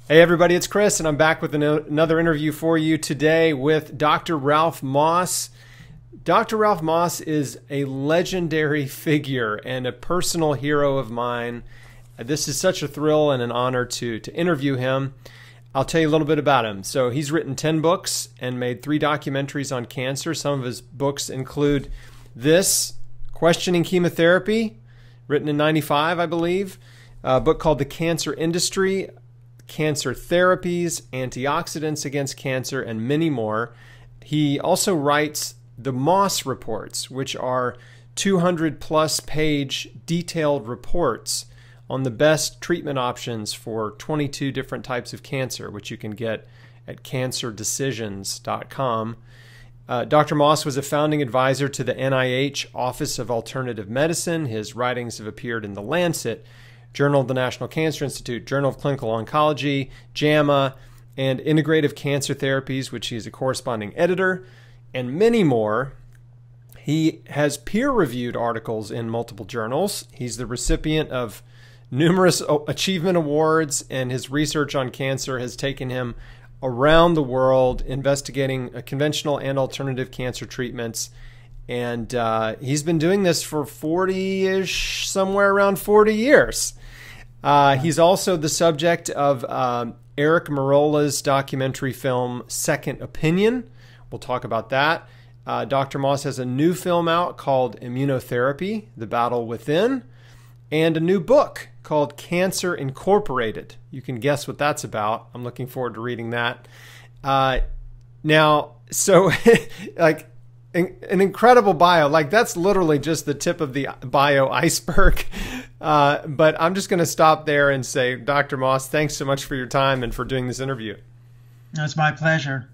Hey everybody, it's Chris, and I'm back with another interview for you today with Dr. Ralph Moss. Dr. Ralph Moss is a legendary figure and a personal hero of mine. This is such a thrill and an honor to interview him. I'll tell you a little bit about him. So he's written 10 books and made 3 documentaries on cancer. Some of his books include this, Questioning Chemotherapy, written in '95, I believe, a book called The Cancer Industry, Cancer Therapies, Antioxidants Against Cancer, and many more. He also writes the Moss Reports, which are 200-plus page detailed reports on the best treatment options for 22 different types of cancer, which you can get at cancerdecisions.com. Dr. Moss was a founding advisor to the NIH Office of Alternative Medicine. His writings have appeared in The Lancet, Journal of the National Cancer Institute, Journal of Clinical Oncology, JAMA, and Integrative Cancer Therapies, which he's a corresponding editor, and many more. He has peer-reviewed articles in multiple journals. He's the recipient of numerous achievement awards, and his research on cancer has taken him around the world investigating conventional and alternative cancer treatments. And he's been doing this for 40-ish, somewhere around 40 years. He's also the subject of Eric Merola's documentary film, Second Opinion. We'll talk about that. Dr. Moss has a new film out called Immunotherapy, The Battle Within, and a new book called Cancer Incorporated. You can guess what that's about. I'm looking forward to reading that. Now, so like an incredible bio. Like that's literally just the tip of the bio iceberg. But I'm just going to stop there and say, Dr. Moss, thanks so much for your time and for doing this interview. It's my pleasure.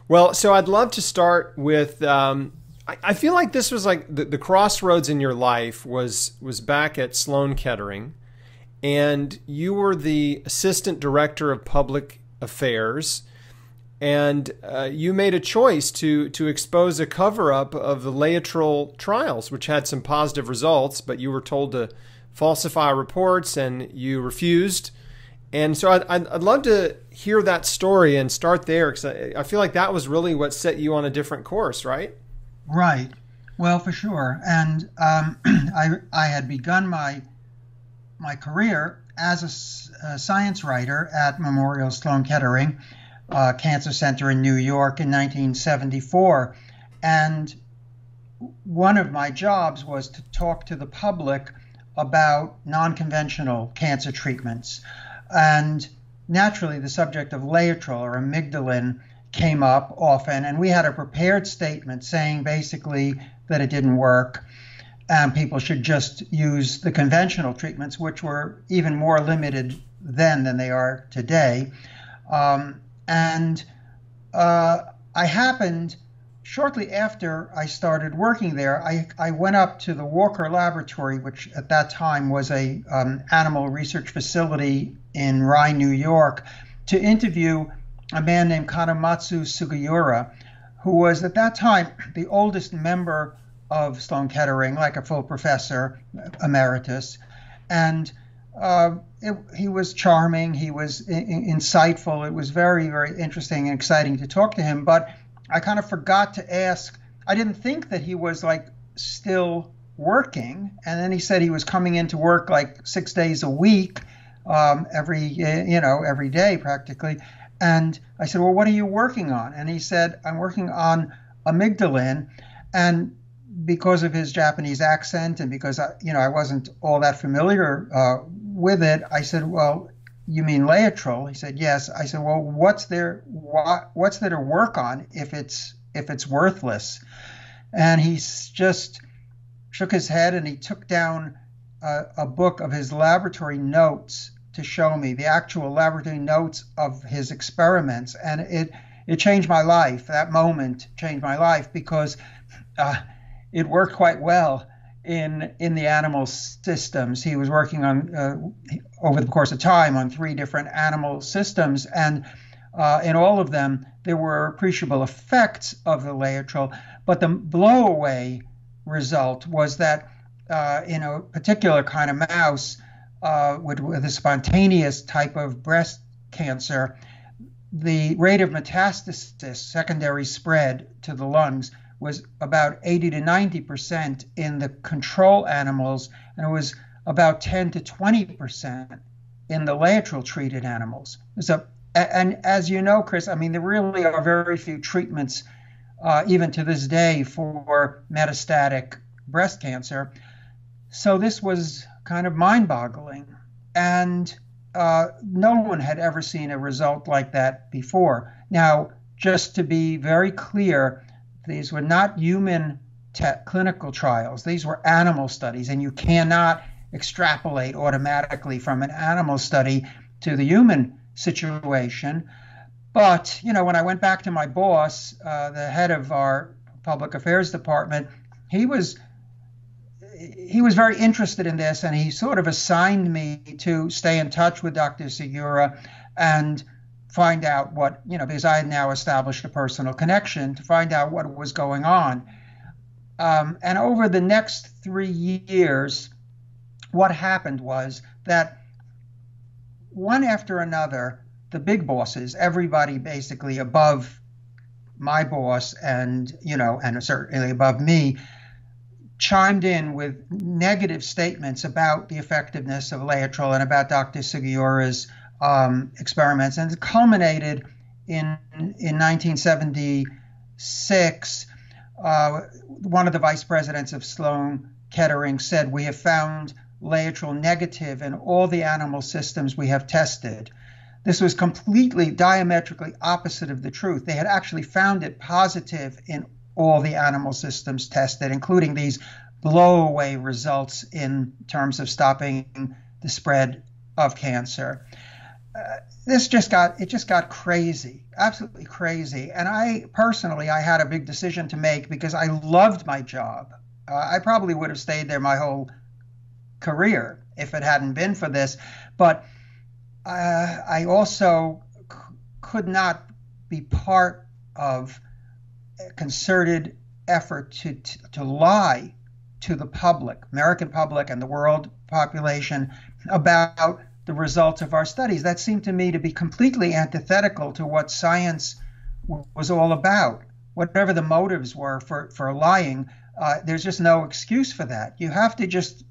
Well, so I'd love to start with, I feel like this was like the crossroads in your life was back at Sloan Kettering, and you were the assistant director of public affairs, and you made a choice to expose a cover-up of the laetrile trials, which had some positive results, but you were told to falsify reports, and you refused. And so I'd love to hear that story and start there, because I feel like that was really what set you on a different course, right? Right. Well, for sure. And I had begun my career as a science writer at Memorial Sloan Kettering Cancer Center in New York in 1974. And one of my jobs was to talk to the public about non-conventional cancer treatments. And naturally, the subject of laetrile or amygdalin came up often, and we had a prepared statement saying basically that it didn't work and people should just use the conventional treatments, which were even more limited then than they are today. I happened, shortly after I started working there, I went up to the Walker Laboratory, which at that time was a animal research facility in Rye, New York, to interview a man named Kanematsu Sugiura, who was at that time the oldest member of Sloan Kettering, like a full professor emeritus. And he was charming, he was insightful. It was very, very interesting and exciting to talk to him. But I kind of forgot to ask, I didn't think that he was like still working. And then he said he was coming into work like 6 days a week, every day practically. And I said, well, what are you working on? And he said, I'm working on amygdalin. And because of his Japanese accent and because I wasn't all that familiar with it, I said, well, you mean laetrile? He said, yes. I said, well, what's there to work on if it's worthless? And he just shook his head and he took down a book of his laboratory notes to show me the actual laboratory notes of his experiments. And it changed my life. That moment changed my life because it worked quite well in the animal systems. He was working on, over the course of time, on 3 different animal systems. And in all of them, there were appreciable effects of the laetrile. But the blowaway result was that in a particular kind of mouse with a spontaneous type of breast cancer, the rate of metastasis, secondary spread to the lungs, was about 80 to 90% in the control animals, and it was about 10 to 20% in the laetrile treated animals. So, and as you know, Chris, I mean, there really are very few treatments, even to this day, for metastatic breast cancer. So this was kind of mind-boggling, and no one had ever seen a result like that before. Now, just to be very clear, these were not human clinical trials. These were animal studies, and you cannot extrapolate automatically from an animal study to the human situation. But, you know, when I went back to my boss, the head of our public affairs department, he was very interested in this, and he sort of assigned me to stay in touch with Dr. Segura and find out what, you know, because I had now established a personal connection, to find out what was going on. And over the next 3 years, what happened was that one after another, the big bosses, everybody basically above my boss and, you know, and certainly above me, chimed in with negative statements about the effectiveness of laetrile and about Dr. Segura's experiments. And it culminated in 1976. One of the vice presidents of Sloan Kettering said, "We have found laetrile negative in all the animal systems we have tested." This was completely diametrically opposite of the truth. They had actually found it positive in all the animal systems tested, including these blow-away results in terms of stopping the spread of cancer. It just got crazy, absolutely crazy. And I personally had a big decision to make because I loved my job. I probably would have stayed there my whole career if it hadn't been for this. But I also could not be part of a concerted effort to lie to the public, American public and the world population, about the results of our studies. That seemed to me to be completely antithetical to what science was all about. Whatever the motives were for lying, there's just no excuse for that. You have to just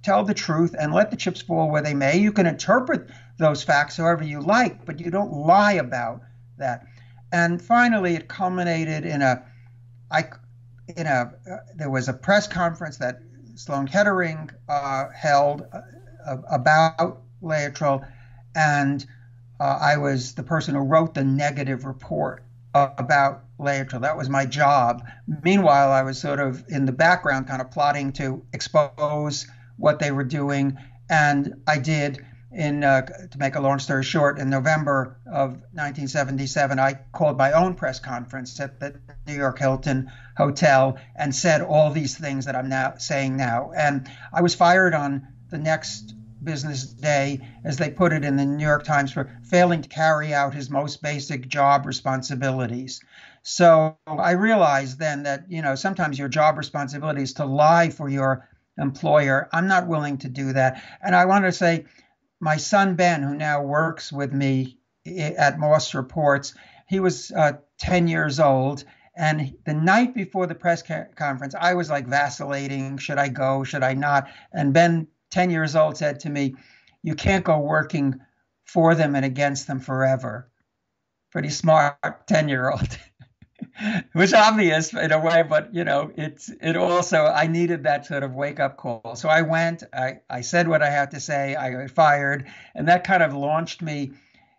tell the truth and let the chips fall where they may. You can interpret those facts however you like, but you don't lie about that. And finally, it culminated there was a press conference that Sloan Kettering held about laetrile, and I was the person who wrote the negative report about laetrile. That was my job. Meanwhile, I was sort of in the background, kind of plotting to expose what they were doing, and I did. To make a long story short, in November of 1977, I called my own press conference at the New York Hilton Hotel and said all these things that I'm now saying now. And I was fired on the next business day, as they put it in the New York Times, for failing to carry out his most basic job responsibilities. So I realized then that, you know, sometimes your job responsibility is to lie for your employer. I'm not willing to do that. And I want to say, my son, Ben, who now works with me at Moss Reports, he was 10 years old. And the night before the press conference, I was like vacillating. Should I go? Should I not? And Ben, 10 years old, said to me, "You can't go working for them and against them forever." Pretty smart 10-year-old. It was obvious in a way, but, you know, it also, I needed that sort of wake-up call. So I went, I said what I had to say, I got fired, and that kind of launched me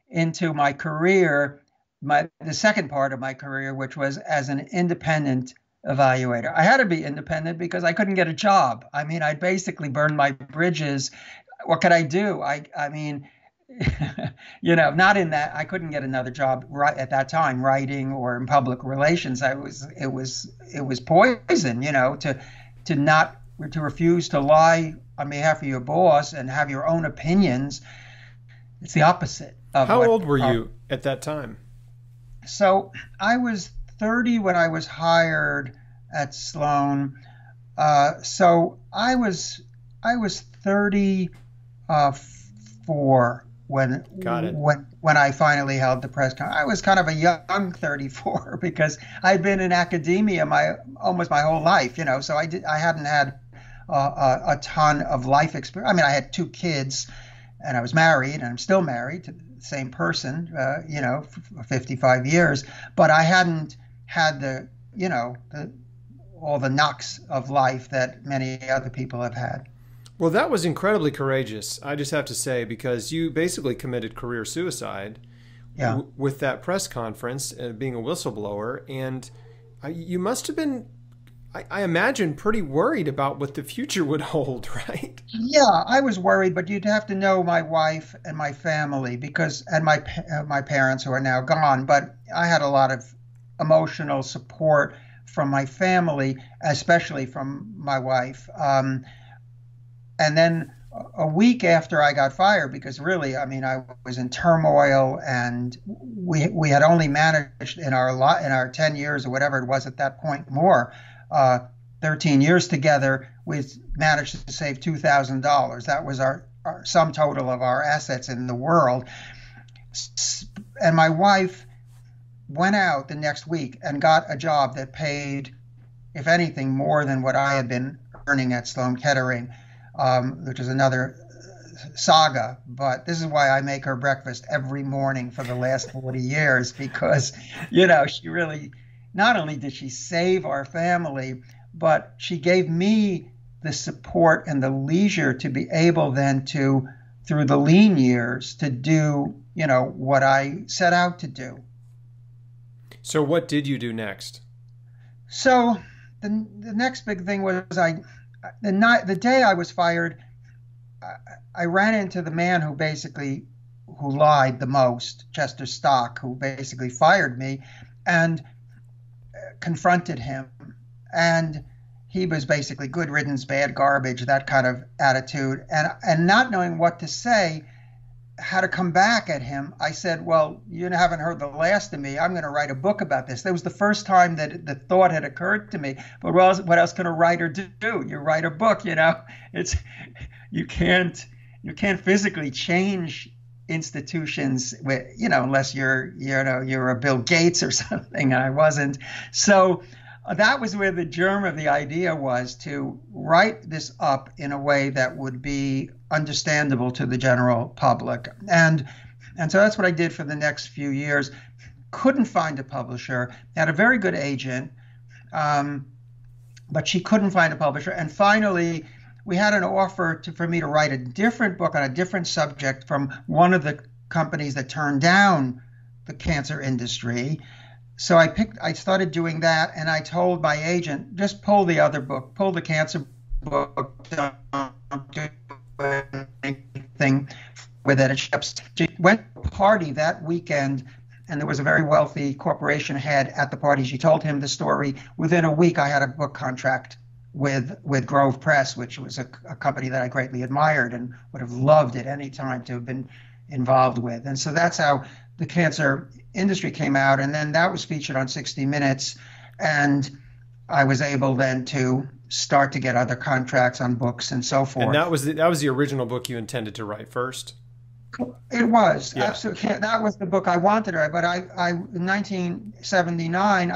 into my career, the second part of my career, which was as an independent evaluator. I had to be independent because I couldn't get a job. I mean, I basically burned my bridges. What could I do? I mean, you know, not in that I couldn't get another job right at that time, writing or in public relations. It was poison, you know, to refuse to lie on behalf of your boss and have your own opinions. It's the opposite of How old were you at that time? So I was 30 when I was hired at Sloan. So I was 34 Got it. when I finally held the press conference. I was kind of a young 34 because I'd been in academia almost my whole life, so I hadn't had a ton of life experience. I mean, I had two kids, and I was married, and I'm still married to the same person, for 55 years, but I hadn't had all the knocks of life that many other people have had. Well, that was incredibly courageous, I just have to say, because you basically committed career suicide Yeah. with that press conference, being a whistleblower. And you must have been, I imagine, pretty worried about what the future would hold, right? Yeah, I was worried, but you'd have to know my wife and my family and my parents who are now gone. But I had a lot of emotional support from my family, especially from my wife. And then a week after I got fired, because really, I mean, I was in turmoil, and we had only managed in our 10 years or whatever it was at that point, more 13 years together, we managed to save $2,000. That was our sum total of our assets in the world. And my wife went out the next week and got a job that paid, if anything, more than what I had been earning at Sloan Kettering, which is another saga. But this is why I make her breakfast every morning for the last 40 years, because, she really, not only did she save our family, but she gave me the support and the leisure to be able then to, through the lean years, to do, what I set out to do. So what did you do next? So the next big thing was the day I was fired, I ran into the man who lied the most, Chester Stock, who basically fired me, and confronted him. And he was basically good riddance, bad garbage, that kind of attitude. And not knowing what to say, how to come back at him, I said, well, you haven't heard the last of me. I'm going to write a book about this. That was the first time that the thought had occurred to me. But what else can a writer do? You write a book, It's you can't physically change institutions unless you're a Bill Gates or something. And I wasn't. So that was where the germ of the idea was, to write this up in a way that would be understandable to the general public. And so that's what I did for the next few years. Couldn't find a publisher. Had a very good agent, but she couldn't find a publisher. And finally, we had an offer for me to write a different book on a different subject from one of the companies that turned down the cancer industry. So I started doing that, and I told my agent, just pull the other book, pull the cancer book, don't do anything with it. She went to a party that weekend, and there was a very wealthy corporation head at the party. She told him the story. Within a week, I had a book contract with Grove Press, which was a company that I greatly admired and would have loved at any time to have been involved with. And so that's how the cancer industry came out, and then that was featured on 60 Minutes, and I was able then to start to get other contracts on books and so forth. And that was the original book you intended to write first? It was, yeah. Absolutely. That was the book I wanted to write, but in 1979,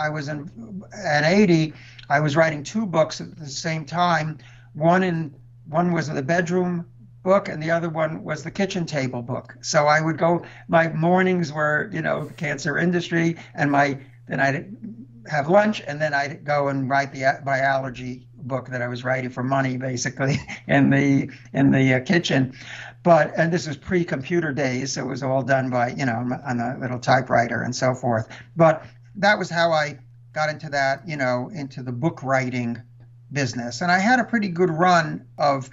at 80, I was writing two books at the same time. One was the bedroom book, and the other one was the kitchen table book. So I would go, my mornings were, the cancer industry, and then I'd have lunch, and then I'd go and write the biology book that I was writing for money, basically, in the kitchen. And this was pre-computer days, so it was all done by, on a little typewriter and so forth. But that was how I got into that, into the book writing business. And I had a pretty good run of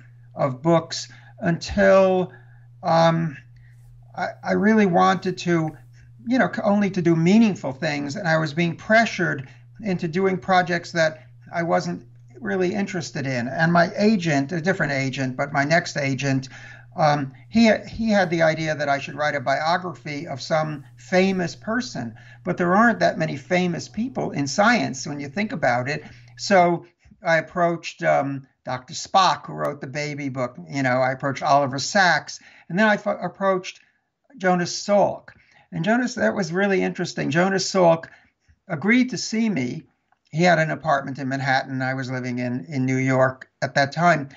books until I really wanted to, only to do meaningful things. And I was being pressured into doing projects that I wasn't really interested in. And my agent, a different agent, but my next agent, he had the idea that I should write a biography of some famous person. But there aren't that many famous people in science when you think about it. So I approached Dr. Spock, who wrote the baby book. I approached Oliver Sacks. And then I approached Jonas Salk. And Jonas, that was really interesting. Jonas Salk agreed to see me. He had an apartment in Manhattan. I was living in New York at that time.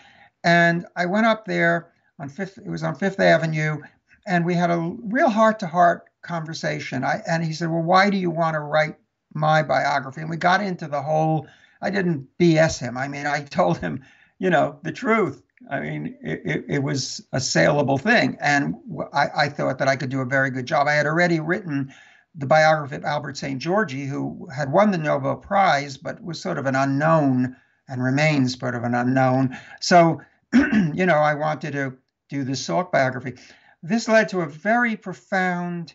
And I went up there on Fifth, it was on Fifth Avenue, and we had a real heart-to-heart conversation. And he said, well, why do you want to write my biography? And we got into the whole, I didn't BS him. I mean, I told him, the truth. I mean, it was a saleable thing. And I thought that I could do a very good job. I had already written the biography of Albert St. Georgi, who had won the Nobel Prize, but was sort of an unknown and remains sort of an unknown. So, I wanted to do the Salk biography. This led to a very profound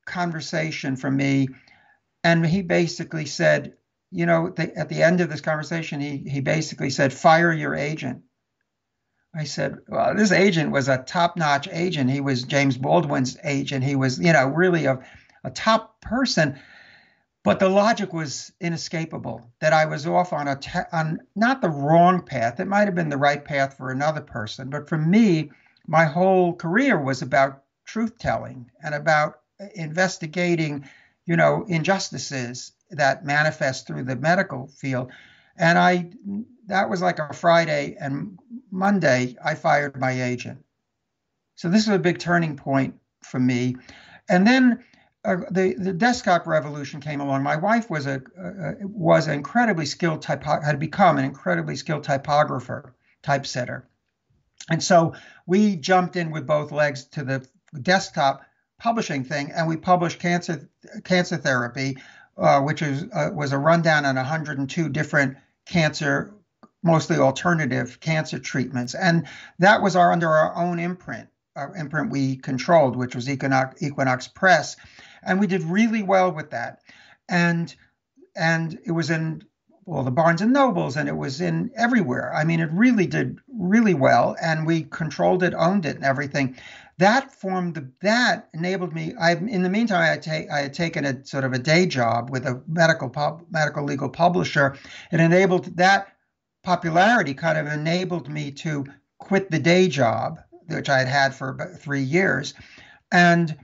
conversation for me. And he basically said, at the end of this conversation, he basically said, fire your agent. I said, well, this agent was a top-notch agent. He was James Baldwin's agent. He was, really a top person. But the logic was inescapable, that I was off on on not the wrong path. It might have been the right path for another person. But for me, my whole career was about truth-telling and about investigating, injustices that manifest through the medical field. And that was like a Friday, and Monday I fired my agent. So this was a big turning point for me. And then the desktop revolution came along. My wife was an incredibly skilled had become an incredibly skilled typographer, typesetter. And so we jumped in with both legs to the desktop publishing thing, and we published Cancer Therapy, which was a rundown on 102 different cancer, mostly alternative cancer treatments. And that was under our own imprint we controlled, which was Equinox Press. And we did really well with that. And it was in the Barnes and Nobles, and it was in everywhere. I mean, it really did really well, and we controlled it, owned it, and everything. That enabled me. In the meantime, I had taken a sort of a day job with a medical legal publisher. It enabled that popularity kind of enabled me to quit the day job, which I had had for about 3 years, and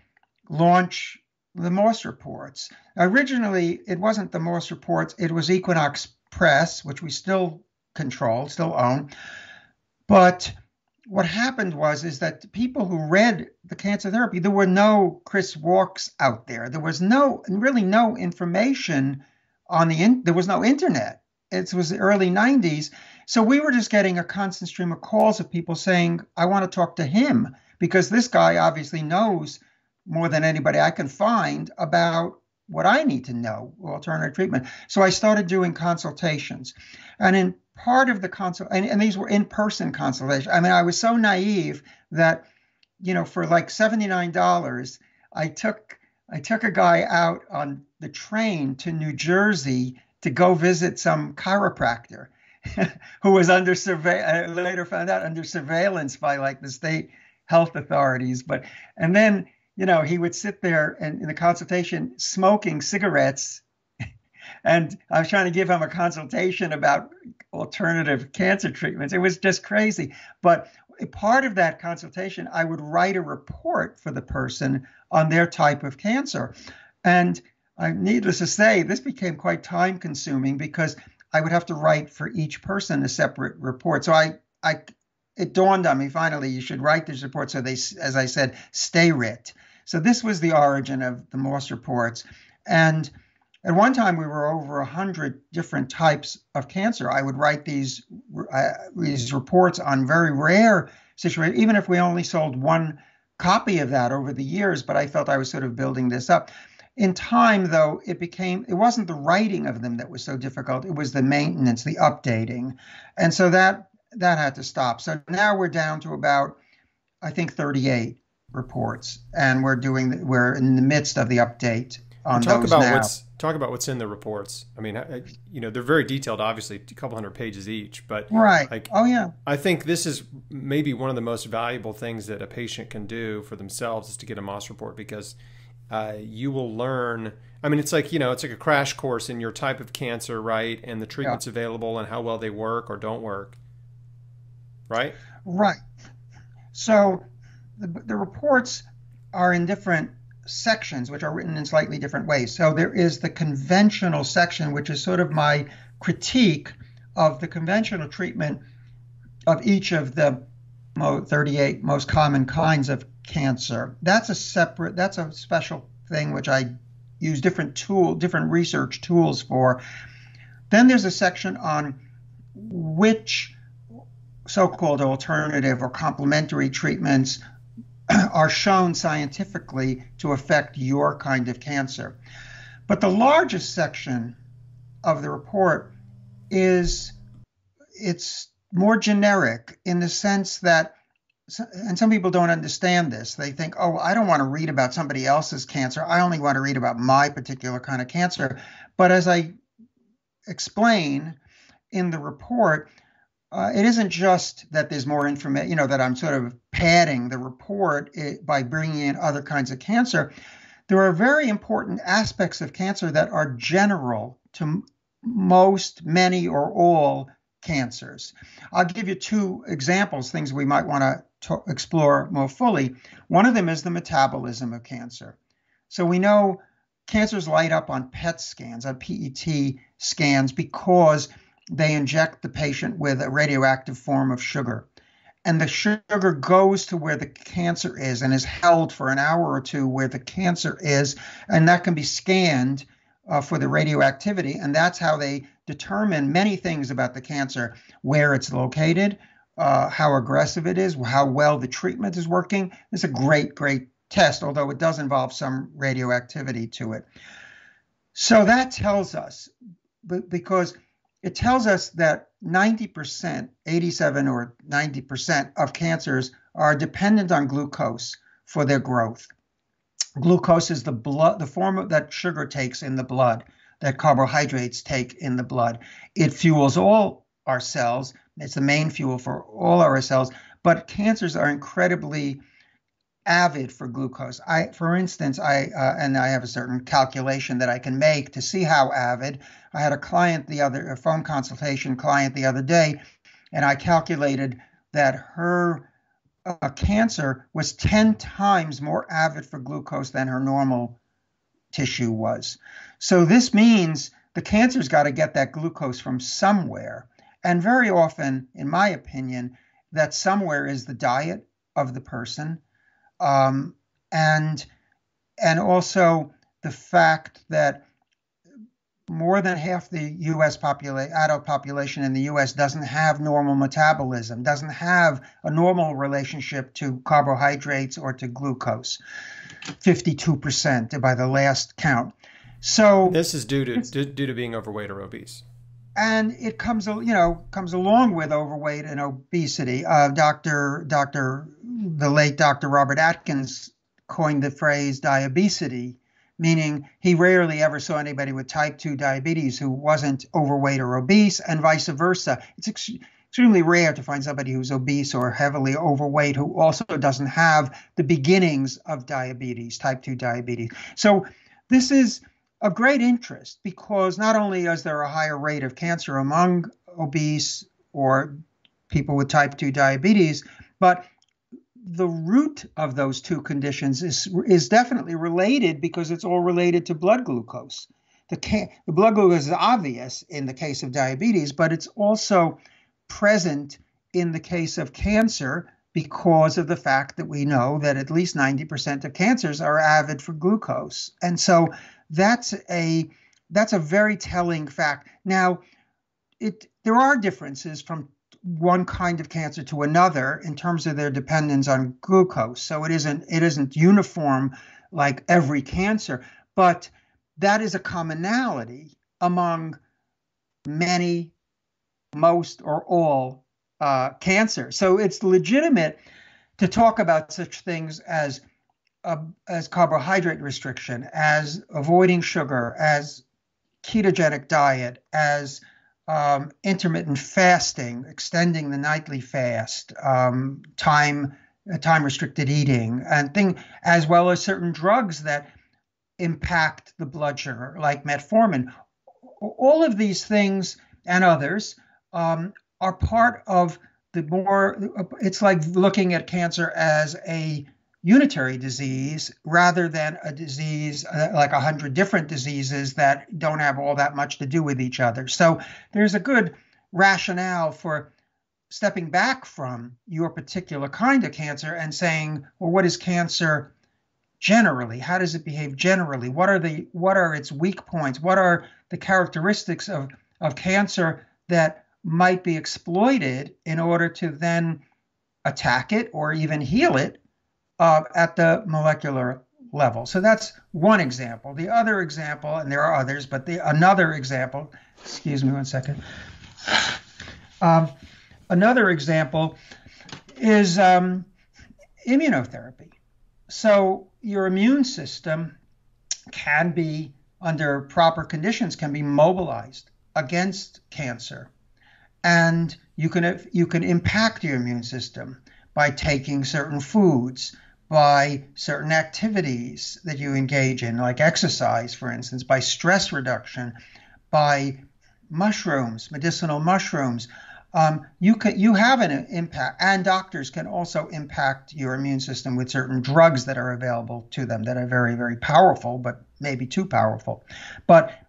launch the Morse Reports. Originally, it wasn't the Morse Reports. It was Equinox Press, which we still control, still own. But what happened is that people who read the Cancer Therapy, there were no Chris Walks out there. There was really no information there was no internet. It was the early 90s. So we were just getting a constant stream of calls of people saying, I want to talk to him, because this guy obviously knows more than anybody I can find about what I need to know, alternative treatment. So I started doing consultations. And in part of the and these were in-person consultations. I mean, I was so naive that, for like $79, I took a guy out on the train to New Jersey to go visit some chiropractor who was under surveillance. I later found out under surveillance by like the state health authorities. And then, he would sit there and in the consultation smoking cigarettes. And I was trying to give him a consultation about alternative cancer treatments. It was just crazy. But a part of that consultation, I would write a report for the person on their type of cancer. And needless to say, this became quite time consuming because I would have to write for each person a separate report. So it dawned on me finally, you should write this report so they, as I said, stay writ. So this was the origin of the Morse Reports. And at one time, we were over 100 different types of cancer. I would write these reports on very rare situations, even if we only sold one copy of that over the years. But I felt I was sort of building this up. In time, though, it wasn't the writing of them that was so difficult. It was the maintenance, the updating. And so that had to stop. So now we're down to about, I think, 38 reports. And we're in the midst of the update on those now. Talk about what's in the reports. I mean, they're very detailed, obviously, a couple hundred pages each. But right. Oh, yeah. I think this is maybe one of the most valuable things that a patient can do for themselves is to get a Moss report, because you will learn. I mean, it's like a crash course in your type of cancer, right? And the treatments available and how well they work or don't work. Right? Right. So the reports are in different sections, which are written in slightly different ways. So there is the conventional section, which is sort of my critique of the conventional treatment of each of the 38 most common kinds of cancer. That's a special thing which I use different research tools for. Then there's a section on which so-called alternative or complementary treatments are shown scientifically to affect your kind of cancer. But the largest section of the report it's more generic in the sense that, and some people don't understand this. They think, oh, I don't want to read about somebody else's cancer. I only want to read about my particular kind of cancer. But as I explain in the report, it isn't just that there's more information, that I'm sort of padding the report by bringing in other kinds of cancer. There are very important aspects of cancer that are general to many, or all cancers. I'll give you two examples, things we might want to explore more fully. One of them is the metabolism of cancer. So we know cancers light up on PET scans, on PET scans, because they inject the patient with a radioactive form of sugar. And the sugar goes to where the cancer is and is held for an hour or two where the cancer is, and that can be scanned for the radioactivity. And that's how they determine many things about the cancer: where it's located, how aggressive it is, how well the treatment is working. It's a great, great test, although it does involve some radioactivity to it. So that tells us, because it tells us that 90%, 87 or 90% of cancers are dependent on glucose for their growth. Glucose is the form that sugar takes in the blood, that carbohydrates take in the blood. It fuels all our cells. It's the main fuel for all our cells. But cancers are incredibly avid for glucose. For instance, I have a certain calculation that I can make to see how avid. I had a phone consultation client the other day, and I calculated that her cancer was 10 times more avid for glucose than her normal tissue was. So this means the cancer's got to get that glucose from somewhere. And very often, in my opinion, that somewhere is the diet of the person. And also the fact that more than half the U.S. adult population in the U.S. doesn't have normal metabolism, doesn't have a normal relationship to carbohydrates or to glucose. 52% by the last count. So this is due to being overweight or obese. And it comes along with overweight and obesity. The late Dr. Robert Atkins coined the phrase diabesity, meaning he rarely ever saw anybody with type 2 diabetes who wasn't overweight or obese, and vice versa. It's extremely rare to find somebody who's obese or heavily overweight who also doesn't have the beginnings of diabetes, type 2 diabetes. So this is of great interest because not only is there a higher rate of cancer among obese or people with type 2 diabetes, but the root of those two conditions is definitely related because it's all related to blood glucose. The blood glucose is obvious in the case of diabetes, but it's also present in the case of cancer because of the fact that we know that at least 90% of cancers are avid for glucose. And so that's a very telling fact. Now, there are differences from one kind of cancer to another in terms of their dependence on glucose. So it isn't uniform like every cancer, but that is a commonality among many, most, or all cancer. So it's legitimate to talk about such things as carbohydrate restriction, as avoiding sugar, as ketogenic diet, as intermittent fasting, extending the nightly fast, time restricted eating, and as well as certain drugs that impact the blood sugar, like metformin. All of these things and others are part of it's like looking at cancer as a unitary disease rather than a disease like 100 different diseases that don't have all that much to do with each other. So there's a good rationale for stepping back from your particular kind of cancer and saying, well, what is cancer generally? How does it behave generally? What are its weak points? What are the characteristics of cancer that might be exploited in order to then attack it or even heal it at the molecular level? So that's one example. The other example, and there are others, but another example, excuse me one second. Another example is immunotherapy. So your immune system can be, under proper conditions, can be mobilized against cancer. And you can impact your immune system by taking certain foods, by certain activities that you engage in, like exercise, for instance, by stress reduction, by mushrooms, medicinal mushrooms. You have an impact, and doctors can also impact your immune system with certain drugs that are available to them that are very, very powerful, but maybe too powerful. But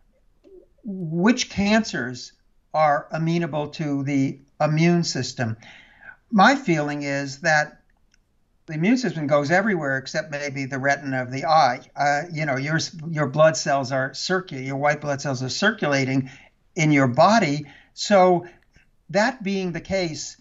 which cancers are amenable to the immune system? My feeling is that the immune system goes everywhere except maybe the retina of the eye. Your blood cells are circulating, your white blood cells are circulating in your body. So that being the case,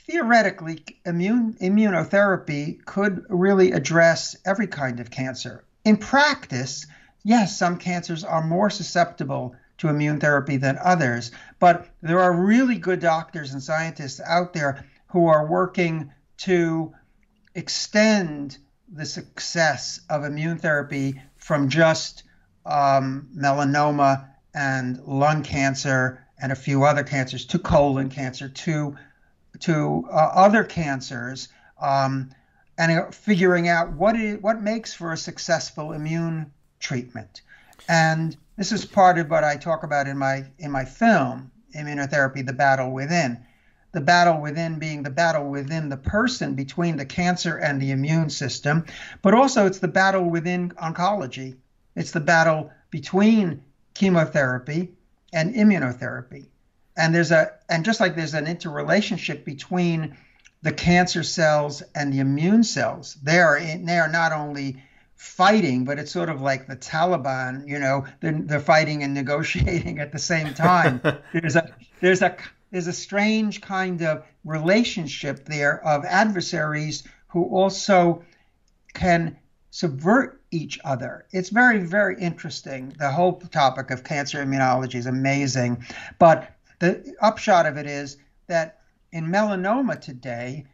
theoretically, immunotherapy could really address every kind of cancer. In practice, yes, some cancers are more susceptible to immune therapy than others, but there are really good doctors and scientists out there who are working to extend the success of immune therapy from just melanoma and lung cancer and a few other cancers to colon cancer to other cancers, and figuring out what makes for a successful immune treatment. And this is part of what I talk about in my film, Immunotherapy: The Battle Within. The battle within being the battle within the person between the cancer and the immune system, but also it's the battle within oncology. It's the battle between chemotherapy and immunotherapy. And just like there's an interrelationship between the cancer cells and the immune cells, they are not only fighting, but it's sort of like the Taliban, they're fighting and negotiating at the same time. There's a strange kind of relationship there of adversaries who also can subvert each other. It's very, very interesting. The whole topic of cancer immunology is amazing. But the upshot of it is that in melanoma today,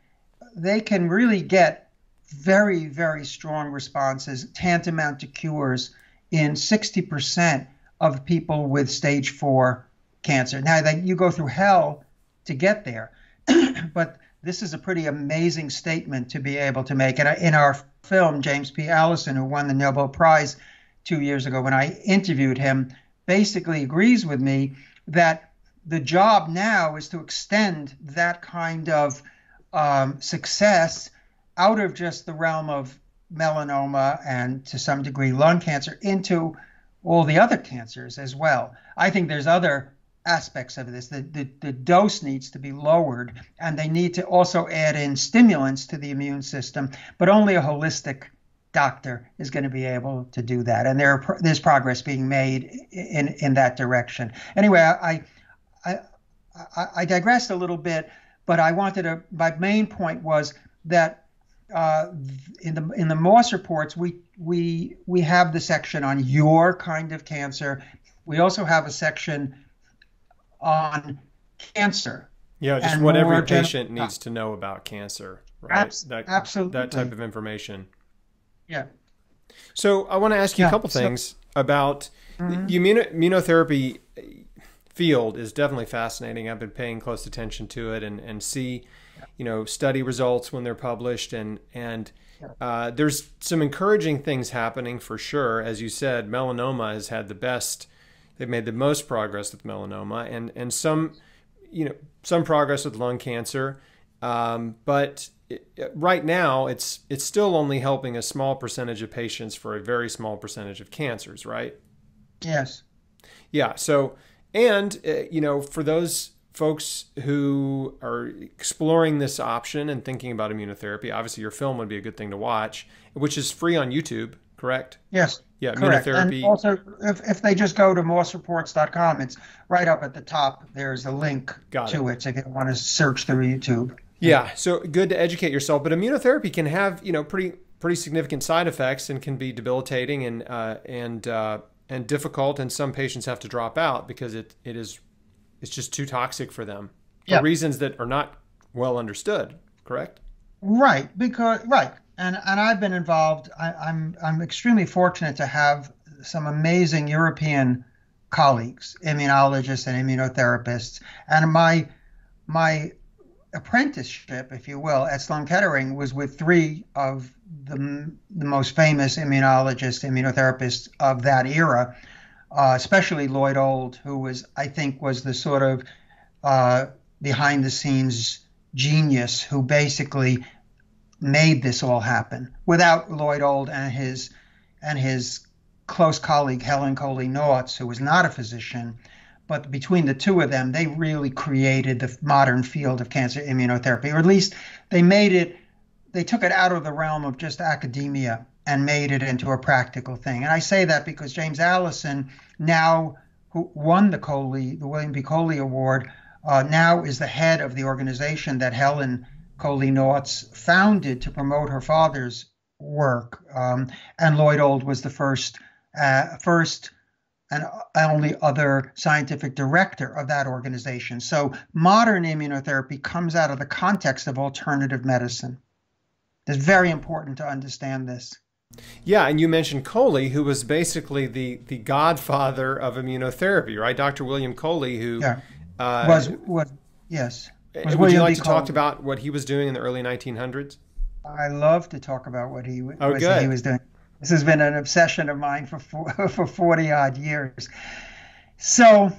they can really get very, very strong responses, tantamount to cures, in 60% of people with stage 4 cancer. Now, you go through hell to get there, but this is a pretty amazing statement to be able to make. And in our film, James P. Allison, who won the Nobel Prize 2 years ago when I interviewed him, basically agrees with me that the job now is to extend that kind of success out of just the realm of melanoma and to some degree lung cancer into all the other cancers as well. I think there's other aspects of this. The dose needs to be lowered, and they need to also add in stimulants to the immune system, but only a holistic doctor is going to be able to do that. And there's progress being made in that direction. Anyway, I digressed a little bit, but my main point was that in the Moss reports, we have the section on your kind of cancer. We also have a section on cancer. Yeah, just what every patient needs to know about cancer, right? Absolutely. That type of information. Yeah. So I want to ask you a couple things about the immunotherapy field is definitely fascinating. I've been paying close attention to it and see, study results when they're published, and there's some encouraging things happening for sure. As you said, melanoma has had they've made the most progress with melanoma, and some progress with lung cancer. But right now it's still only helping a small percentage of patients for a very small percentage of cancers, right? Yes. Yeah. So, and for those folks who are exploring this option and thinking about immunotherapy, obviously your film would be a good thing to watch, which is free on YouTube, correct? Yes. Yeah, Correct. And Immunotherapy. also, if they just go to morsereports.com, it's right up at the top. There's a link Got it. to it. So if you want to search through YouTube. Yeah, so good to educate yourself, but immunotherapy can have pretty significant side effects and can be debilitating and difficult, and some patients have to drop out because it's just too toxic for them for reasons that are not well understood. Correct? Right, and I've been involved. I'm extremely fortunate to have some amazing European colleagues, immunologists and immunotherapists, and my apprenticeship, if you will, at Sloan Kettering was with three of the most famous immunologists, immunotherapists of that era, especially Lloyd Old, who I think was the sort of behind the scenes genius who basically made this all happen. Without Lloyd Old and his close colleague Helen Coley, who was not a physician, but between the two of them, they really created the modern field of cancer immunotherapy, or at least they took it out of the realm of just academia and made it into a practical thing. And I say that because James Allison, now who won the William B. Coley Award, now is the head of the organization that Helen Coley founded to promote her father's work. And Lloyd Old was the first and only other scientific director of that organization. So modern immunotherapy comes out of the context of alternative medicine. It's very important to understand this. Yeah, and you mentioned Coley, who was basically the godfather of immunotherapy, right? Dr. William Coley, who was yes. Would you like to talk about what he was doing in the early 1900s? I love to talk about what he was doing. This has been an obsession of mine for 40 odd years. So,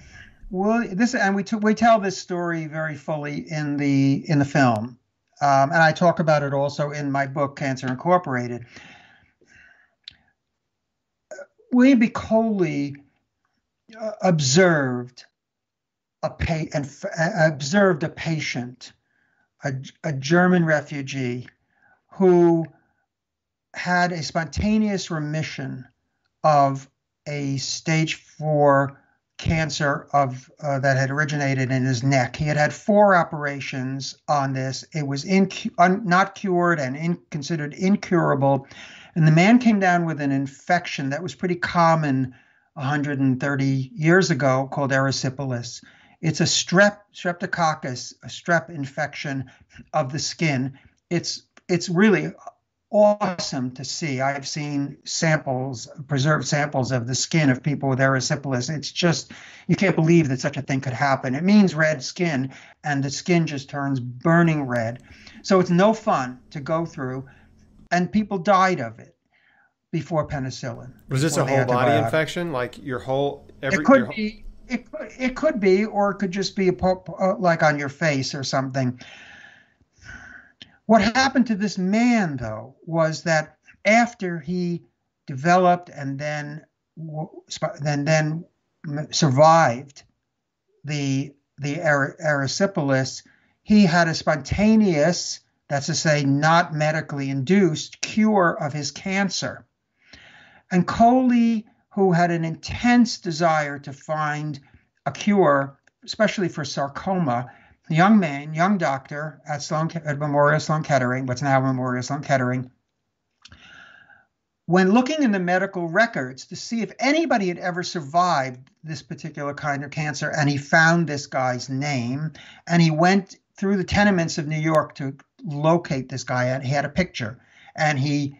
we tell this story very fully in the film, and I talk about it also in my book, Cancer Incorporated. William B. Coley observed a patient, a German refugee, who had a spontaneous remission of a stage 4 cancer that had originated in his neck. He had had 4 operations on this. It was not cured and considered incurable. And the man came down with an infection that was pretty common 130 years ago called erysipelas. It's a streptococcus, a strep infection of the skin. It's really awesome to see. I've seen preserved samples of the skin of people with erysipelas. It's just, you can't believe that such a thing could happen. It means red skin, and the skin just turns burning red. So it's no fun to go through, and people died of it before penicillin. Was this a whole body infection, like your whole? It could be. It could be, or it could just be like on your face or something. What happened to this man, though, was that after he developed and then survived the erysipelas, he had a spontaneous, that's to say, not medically induced, cure of his cancer. And Coley, who had an intense desire to find a cure, especially for sarcoma, young doctor at Memorial Sloan Kettering, what's now Memorial Sloan Kettering, when looking in the medical records to see if anybody had ever survived this particular kind of cancer, and he found this guy's name, and he went through the tenements of New York to locate this guy, and he had a picture, and he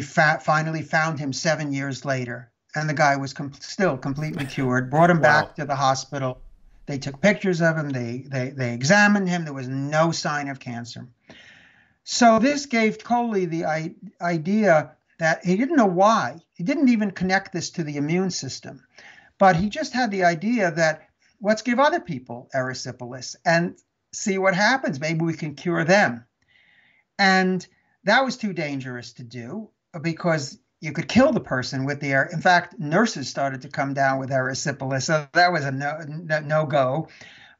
finally found him 7 years later, and the guy was still completely cured. Brought him back to the hospital. They took pictures of him. They examined him. There was no sign of cancer. So this gave Coley the idea that he didn't know why. He didn't even connect this to the immune system. But he just had the idea that let's give other people erysipelas and see what happens. Maybe we can cure them. And that was too dangerous to do because you could kill the person with the air. In fact, nurses started to come down with erysipelas, so that was a no go.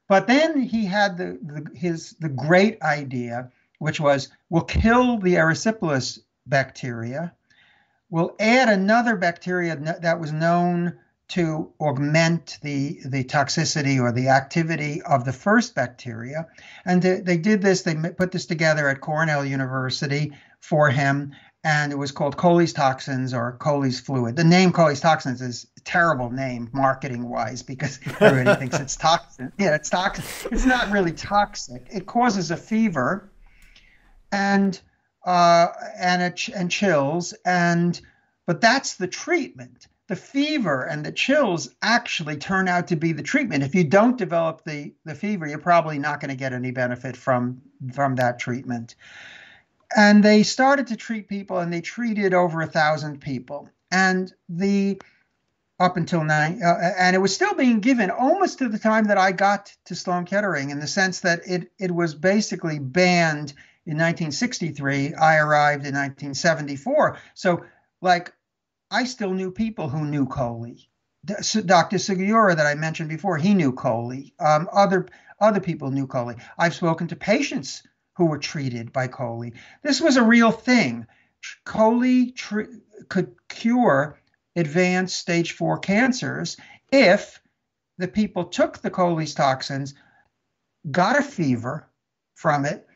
But then he had the great idea, which was we'll kill the erysipelas bacteria, we'll add another bacteria that was known to augment the toxicity or the activity of the first bacteria. And they did this, they put this together at Cornell University for him, and it was called Coley's Toxins or Coley's Fluid. The name Coley's Toxins is a terrible name marketing-wise because everybody thinks it's toxic. Yeah, it's toxic. It's not really toxic. It causes a fever and chills, but that's the treatment. The fever and the chills actually turn out to be the treatment. If you don't develop the fever, you're probably not going to get any benefit from that treatment. And they started to treat people, and they treated over 1,000 people. And up until and it was still being given almost to the time that I got to Sloan Kettering, in the sense that it was basically banned in 1963. I arrived in 1974. So, I still knew people who knew Coley. Dr. Sugiura that I mentioned before, he knew Coley. Other people knew Coley. I've spoken to patients who were treated by Coley. This was a real thing. Coley could cure advanced stage 4 cancers if the people took the Coley's toxins, got a fever from it,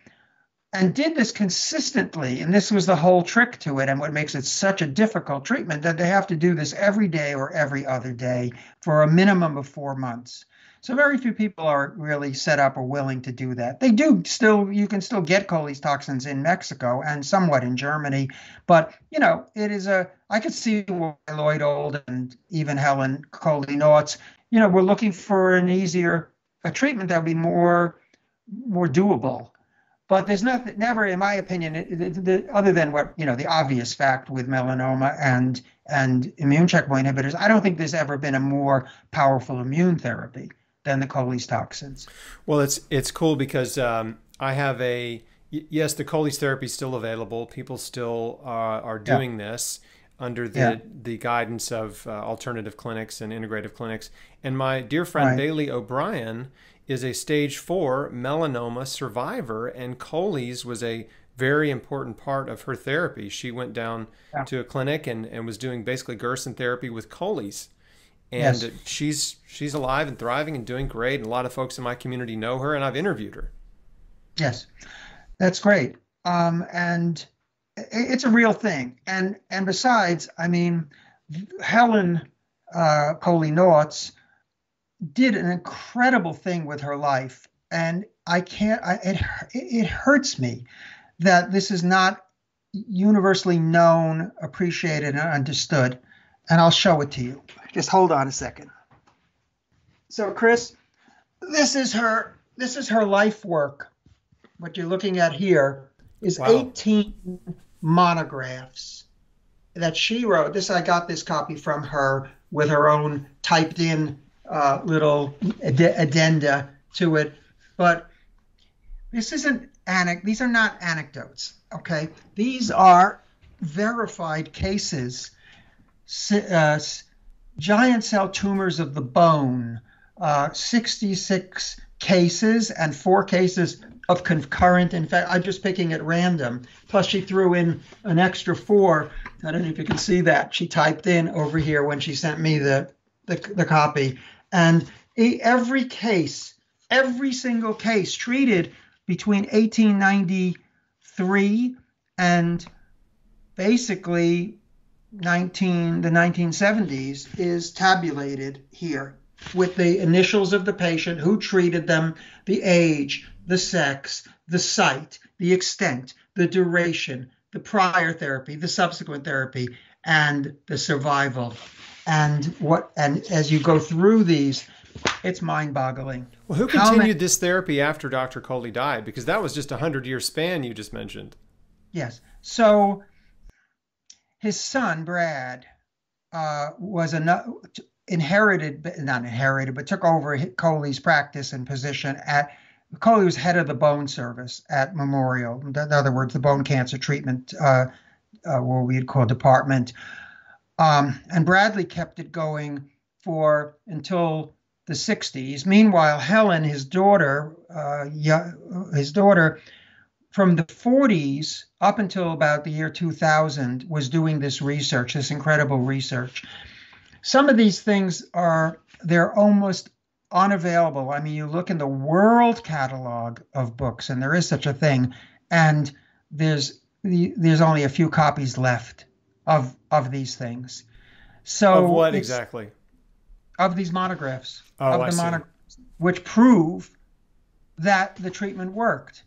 and did this consistently. And this was the whole trick to it, and what makes it such a difficult treatment, that they have to do this every day or every other day for a minimum of 4 months. So very few people are really set up or willing to do that. They do still, you can still get Coley's toxins in Mexico and somewhat in Germany, but it is I could see why Lloyd Old and even Helen Coley Naughts, we're looking for a treatment that would be more doable. But there's never, in my opinion, other than what, the obvious fact with melanoma and immune checkpoint inhibitors, I don't think there's ever been a more powerful immune therapy than the Coley's toxins. Well, it's cool because I have yes, the Coley's therapy is still available. People still are doing this under the guidance of alternative clinics and integrative clinics. And my dear friend Bailey O'Brien is a stage 4 melanoma survivor, and Coley's was a very important part of her therapy. She went down to a clinic and was doing basically Gerson therapy with Coley's. And she's alive and thriving and doing great. And a lot of folks in my community know her, and I've interviewed her. Yes, that's great. And it's a real thing. And besides, Helen Coley Naughts did an incredible thing with her life, and it hurts me that this is not universally known, appreciated, and understood. And I'll show it to you. Just hold on a second. So, Chris, this is her life work. What you're looking at here is 18 monographs that she wrote. I got this copy from her with her own typed in little addenda to it, but these are not anecdotes, okay? These are verified cases, giant cell tumors of the bone, 66 cases and 4 cases of concurrent. In fact, I'm just picking at random. Plus she threw in an extra 4. I don't know if you can see that. She typed in over here when she sent me the copy. And every single case treated between 1893 and basically the 1970s is tabulated here with the initials of the patient, who treated them, the age, the sex, the site, the extent, the duration, the prior therapy, the subsequent therapy, and the survival. And as you go through these, it's mind-boggling. Well, who continued this therapy after Dr. Coley died? Because that was just a 100-year span you just mentioned. Yes. So his son, Brad, was not inherited, but took over Coley's practice and position at Coley was head of the bone service at Memorial. In other words, the bone cancer treatment, what we'd call department. And Bradley kept it going for until the 60s. Meanwhile, Helen, his daughter, from the 40s up until about the year 2000, was doing this research, this incredible research. Some of these things they're almost unavailable. I mean, you look in the world catalog of books, and there is such a thing, and there's only a few copies left of these things. So of what exactly? Of these monographs, Oh, I see. Which prove that the treatment worked.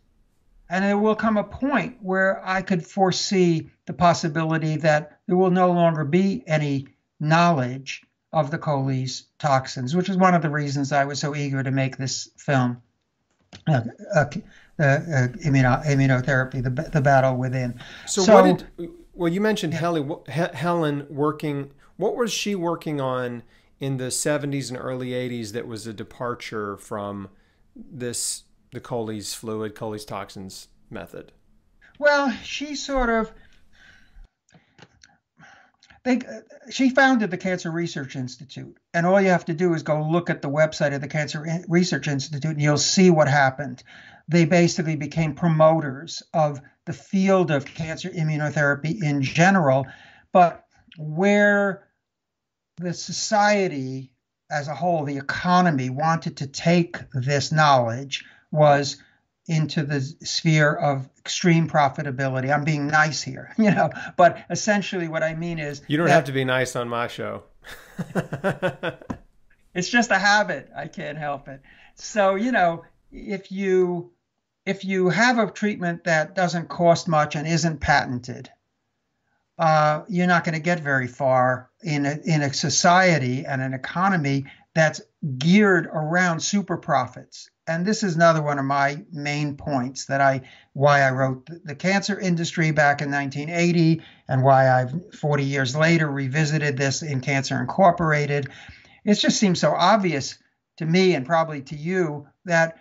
And there will come a point where I could foresee the possibility that there will no longer be any knowledge of the Coley's toxins, which is one of the reasons I was so eager to make this film, Immunotherapy, the battle within. Well, you mentioned Helen working. What was she working on in the 70s and early 80s that was a departure from the Coley's toxins method? Well, she founded the Cancer Research Institute, and all you have to do is go look at the website of the Cancer Research Institute, and you'll see what happened. They basically became promoters of the field of cancer immunotherapy in general, but where the society as a whole, the economy, wanted to take this knowledge was into the sphere of extreme profitability. I'm being nice here, but essentially what I mean is you don't have to be nice on my show. It's just a habit. I can't help it. So, if you have a treatment that doesn't cost much and isn't patented, you're not going to get very far in a society and an economy that's geared around super profits. And this is another one of my main points why I wrote the cancer industry back in 1980 and why I've 40 years later revisited this in Cancer Incorporated. It just seems so obvious to me and probably to you that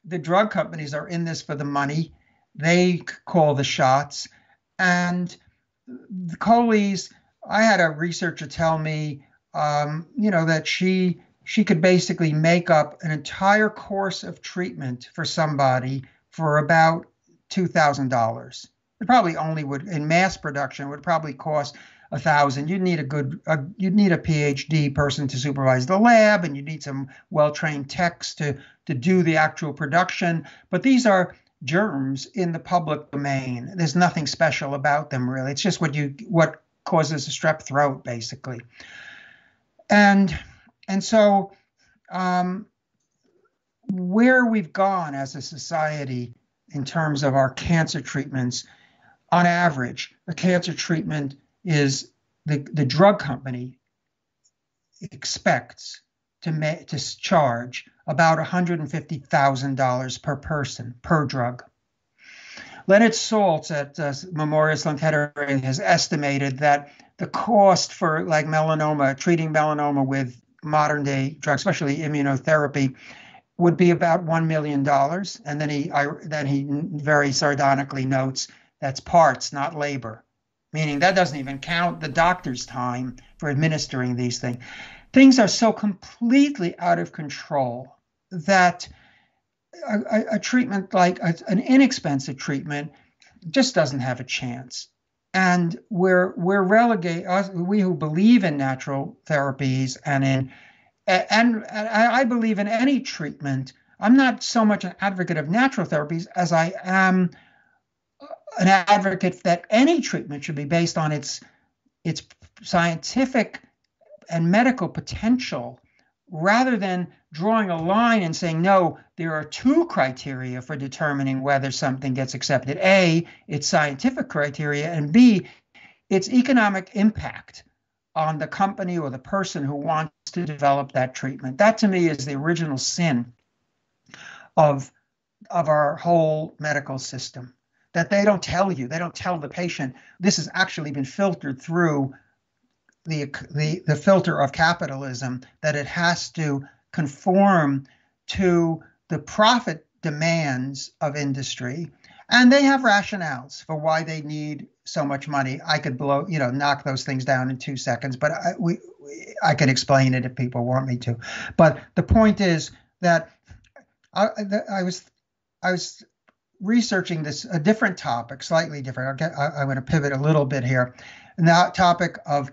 the drug companies are in this for the money. They call the shots. And the Coley's, I had a researcher tell me, that she could basically make up an entire course of treatment for somebody for about $2,000. It probably only would, in mass production, would probably cost $1,000. You'd need you'd need a PhD person to supervise the lab, and you need some well-trained techs to do the actual production. But these are germs in the public domain. There's nothing special about them, really. It's just what causes a strep throat, basically. And so where we've gone as a society in terms of our cancer treatments, on average, the cancer treatment is the drug company expects to charge about $150,000 per person per drug. Leonard Saltz at Memorial Sloan Kettering has estimated that the cost for treating melanoma with modern day drugs, especially immunotherapy, would be about $1 million. And then he very sardonically notes that's parts, not labor, meaning that doesn't even count the doctor's time for administering these things. Things are so completely out of control that a treatment like an inexpensive treatment just doesn't have a chance. And we're relegated, we who believe in natural therapies and I believe in any treatment. I'm not so much an advocate of natural therapies as I am an advocate that any treatment should be based on its scientific and medical potential, rather than drawing a line and saying, no, there are two criteria for determining whether something gets accepted. A, it's scientific criteria, and B, its economic impact on the company or the person who wants to develop that treatment. That, to me, is the original sin of our whole medical system, that they don't tell the patient, this has actually been filtered through the filter of capitalism, that it has to conform to the profit demands of industry, and they have rationales for why they need so much money. I could knock those things down in 2 seconds, but I can explain it if people want me to. But the point is that I was researching a different topic, slightly different. I'm going to pivot a little bit here. And the topic of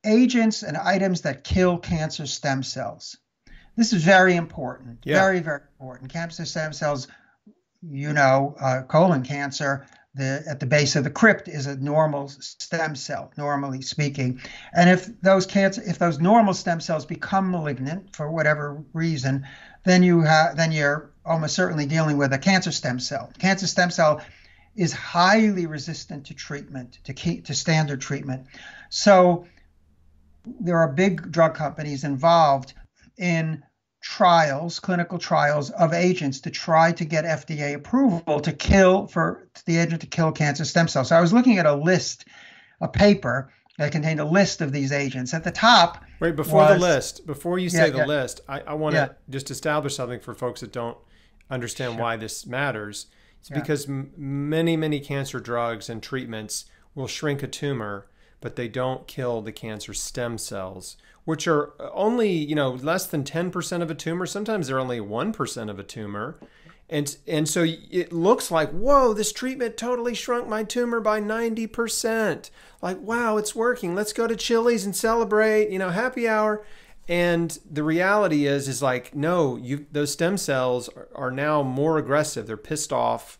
agents and items that kill cancer stem cells. This is very important, very, very important. Cancer stem cells, colon cancer, at the base of the crypt is a normal stem cell, normally speaking. And if those normal stem cells become malignant for whatever reason, then you're almost certainly dealing with a cancer stem cell. Cancer stem cell is highly resistant to treatment, to standard treatment. So there are big drug companies involved in clinical trials of agents to try to get FDA approval for the agent to kill cancer stem cells. So I was looking at a paper that contained a list of these agents. At the top, before you say the list, I want to just establish something for folks that don't understand why this matters. It's because many, many cancer drugs and treatments will shrink a tumor, but they don't kill the cancer stem cells, which are only, less than 10% of a tumor. Sometimes they're only 1% of a tumor. And so it looks like, whoa, this treatment totally shrunk my tumor by 90%. Like, wow, it's working. Let's go to Chili's and celebrate, happy hour. And the reality is like, no, those stem cells are now more aggressive. They're pissed off.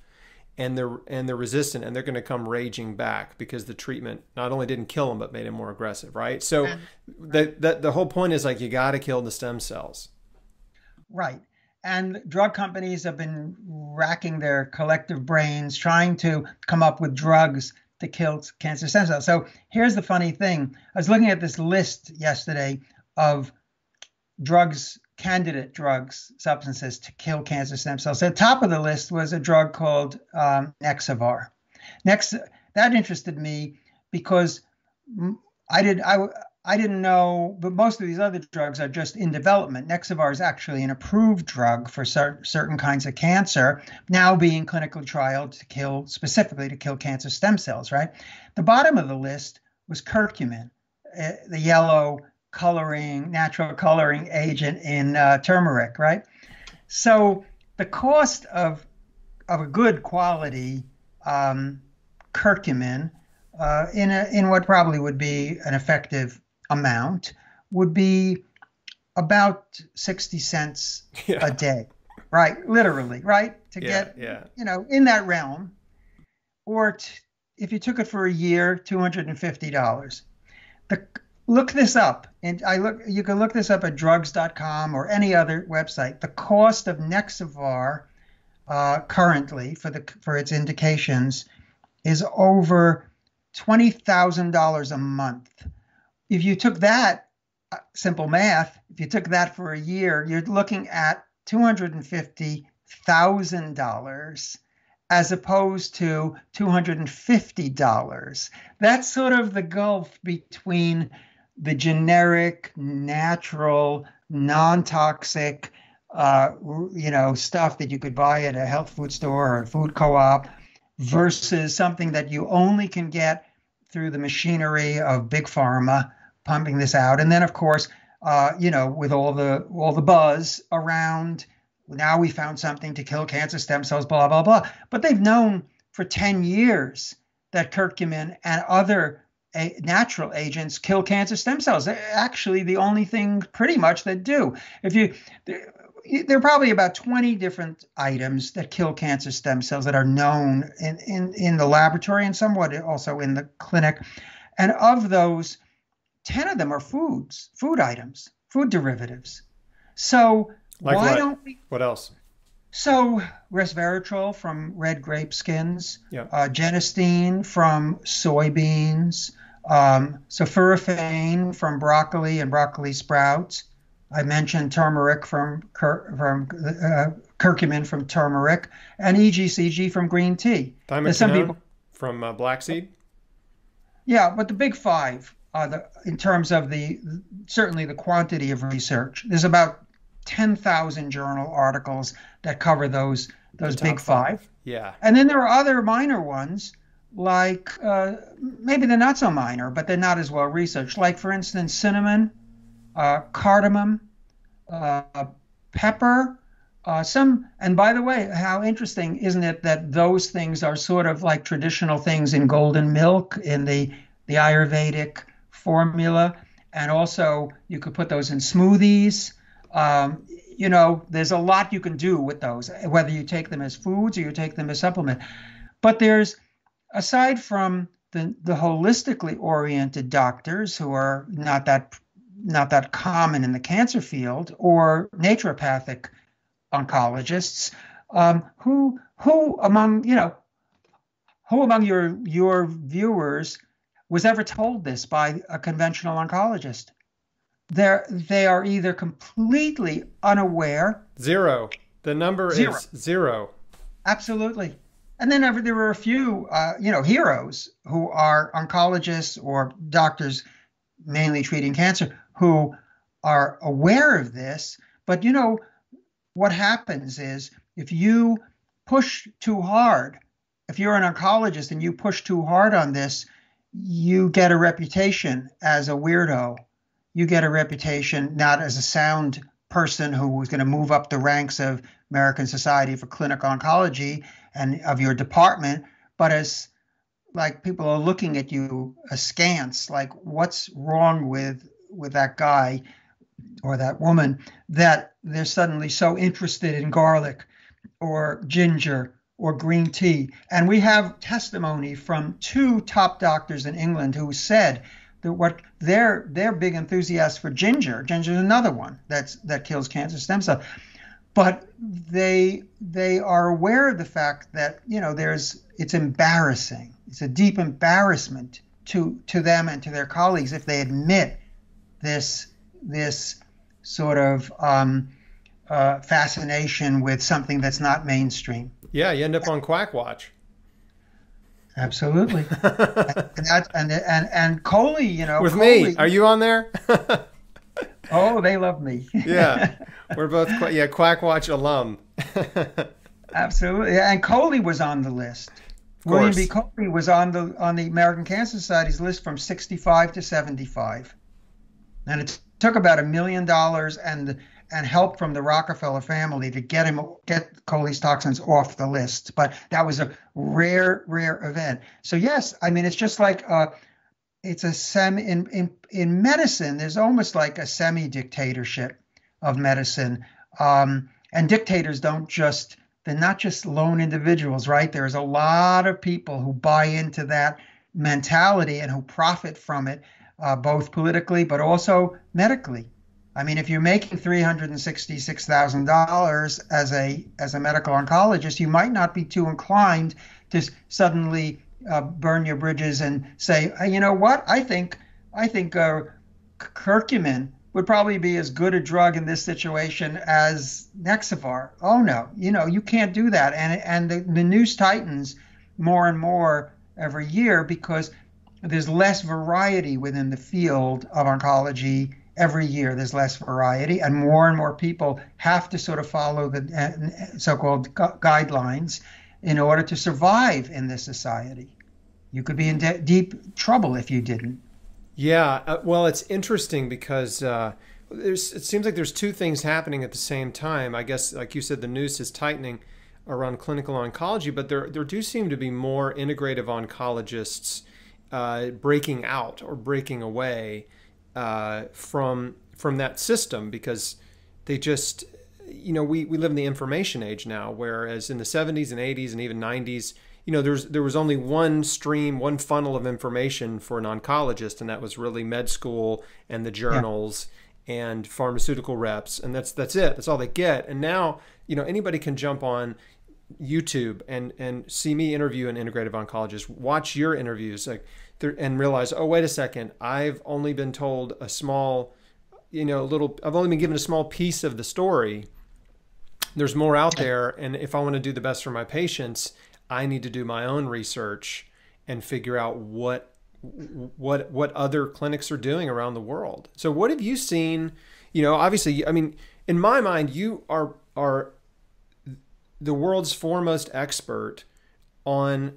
And they're resistant, and they're going to come raging back because the treatment not only didn't kill them but made them more aggressive, right? So the whole point is like you got to kill the stem cells, right? And drug companies have been racking their collective brains trying to come up with drugs to kill cancer stem cells. So here's the funny thing: I was looking at this list yesterday of candidate drugs, substances to kill cancer stem cells. So at the top of the list was a drug called Nexivar. That interested me because I didn't know, but most of these other drugs are just in development. Nexivar is actually an approved drug for certain kinds of cancer, now being clinically trialed specifically to kill cancer stem cells, right? The bottom of the list was curcumin, the yellow natural coloring agent in turmeric, right? So the cost of a good quality curcumin in what probably would be an effective amount would be about 60 cents a day, right? Literally, right? To get, in that realm. Or if you took it for a year, $250. Look this up, and you can look this up at drugs.com or any other website. The cost of Nexivar currently for its indications is over $20,000 a month. If you took that, simple math, if you took that for a year, you're looking at $250,000 as opposed to $250. That's sort of the gulf between the generic, natural, non-toxic, stuff that you could buy at a health food store or a food co-op versus something that you only can get through the machinery of big pharma pumping this out. And then, of course, with all the buzz around, now we found something to kill cancer stem cells, blah, blah, blah. But they've known for 10 years that curcumin and other natural agents kill cancer stem cells. They're actually the only thing pretty much that do. There are probably about 20 different items that kill cancer stem cells that are known in the laboratory and somewhat also in the clinic. And of those, 10 of them are food items, food derivatives. So what else? So resveratrol from red grape skins, genistein from soybeans, sulforaphane from broccoli and broccoli sprouts. I mentioned turmeric from curcumin from turmeric, and EGCG from green tea. Thymoquinone from black seed. Yeah, but the big five are in terms of certainly the quantity of research. There's about 10,000 journal articles that cover those big five. Yeah. And then there are other minor ones, like maybe they're not so minor, but they're not as well researched. Like, for instance, cinnamon, cardamom, pepper, and by the way, how interesting, isn't it, that those things are sort of like traditional things in golden milk in the Ayurvedic formula. And also you could put those in smoothies. There's a lot you can do with those, whether you take them as foods or you take them as supplement. But there's, aside from the holistically oriented doctors who are not that common in the cancer field, or naturopathic oncologists, who among your viewers was ever told this by a conventional oncologist? They are either completely unaware. Zero. The number is zero. Absolutely. And then there were a few, heroes who are oncologists or doctors mainly treating cancer who are aware of this. But what happens is, if you push too hard, if you're an oncologist and you push too hard on this, you get a reputation as a weirdo. You get a reputation not as a sound person who was going to move up the ranks of American Society for Clinical Oncology and of your department, but as like people are looking at you askance, like, what's wrong with that guy or that woman that they're suddenly so interested in garlic or ginger or green tea. And we have testimony from 2 top doctors in England who said that what they're big enthusiasts for ginger. Ginger is another one that kills cancer stem cells. But they are aware of the fact that it's embarrassing. It's a deep embarrassment to them and to their colleagues if they admit this sort of fascination with something that's not mainstream. Yeah, you end up on Quackwatch. Absolutely. and Coley, with Coley, me. Are you on there? Oh, they love me. Yeah, we're both Quackwatch alum. Absolutely, and Coley was on the list. William B. Coley was on the American Cancer Society's list from 65 to 75, and it took about $1 million and help from the Rockefeller family to get Coley's toxins off the list. But that was a rare event. So yes, I mean, it's just like it's in medicine. There's almost like a semi-dictatorship of medicine, and dictators they're not just lone individuals, right? There's a lot of people who buy into that mentality and who profit from it, both politically but also medically. I mean, if you're making $366,000 as a medical oncologist, you might not be too inclined to suddenly burn your bridges and say, hey, you know what? I think curcumin would probably be as good a drug in this situation as Nexavar. Oh no, you can't do that. And the noose tightens more and more every year because there's less variety within the field of oncology. Every year there's less variety, and more people have to sort of follow the so-called guidelines in order to survive in this society. You could be in deep trouble if you didn't. Yeah, well, it's interesting because it seems like there's 2 things happening at the same time. I guess, like you said, the noose is tightening around clinical oncology, but there do seem to be more integrative oncologists breaking out or breaking away from that system, because they just, we live in the information age now, whereas in the 70s and 80s and even 90s, there was only one stream, one funnel of information for an oncologist, and that was really med school and the journals and pharmaceutical reps, and that's it. That's all they get. And now, anybody can jump on YouTube and see me interview an integrative oncologist, watch your interviews, and realize, oh, wait a second, I've only been told a small, I've only been given a small piece of the story. There's more out there, and if I want to do the best for my patients, I need to do my own research and figure out what other clinics are doing around the world. So what have you seen? Obviously, I mean, in my mind, you are the world's foremost expert on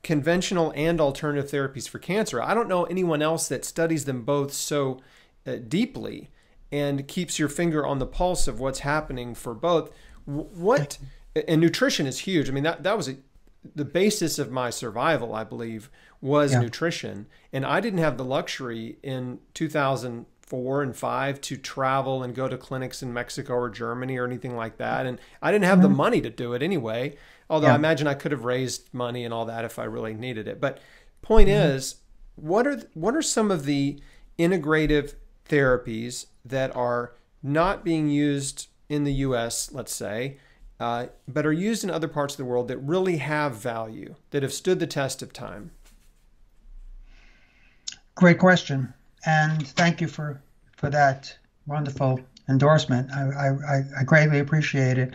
conventional and alternative therapies for cancer. I don't know anyone else that studies them both so deeply and keeps your finger on the pulse of what's happening for both. What, and nutrition is huge. I mean, that was the basis of my survival, I believe, was nutrition. And I didn't have the luxury in 2004 and 5 to travel and go to clinics in Mexico or Germany or anything like that. And I didn't have the money to do it anyway, although I imagine I could have raised money and all that if I really needed it. But point is, what are some of the integrative therapies that are not being used in the US, let's say, but are used in other parts of the world that really have value, that have stood the test of time? Great question. And thank you for that wonderful endorsement. I greatly appreciate it.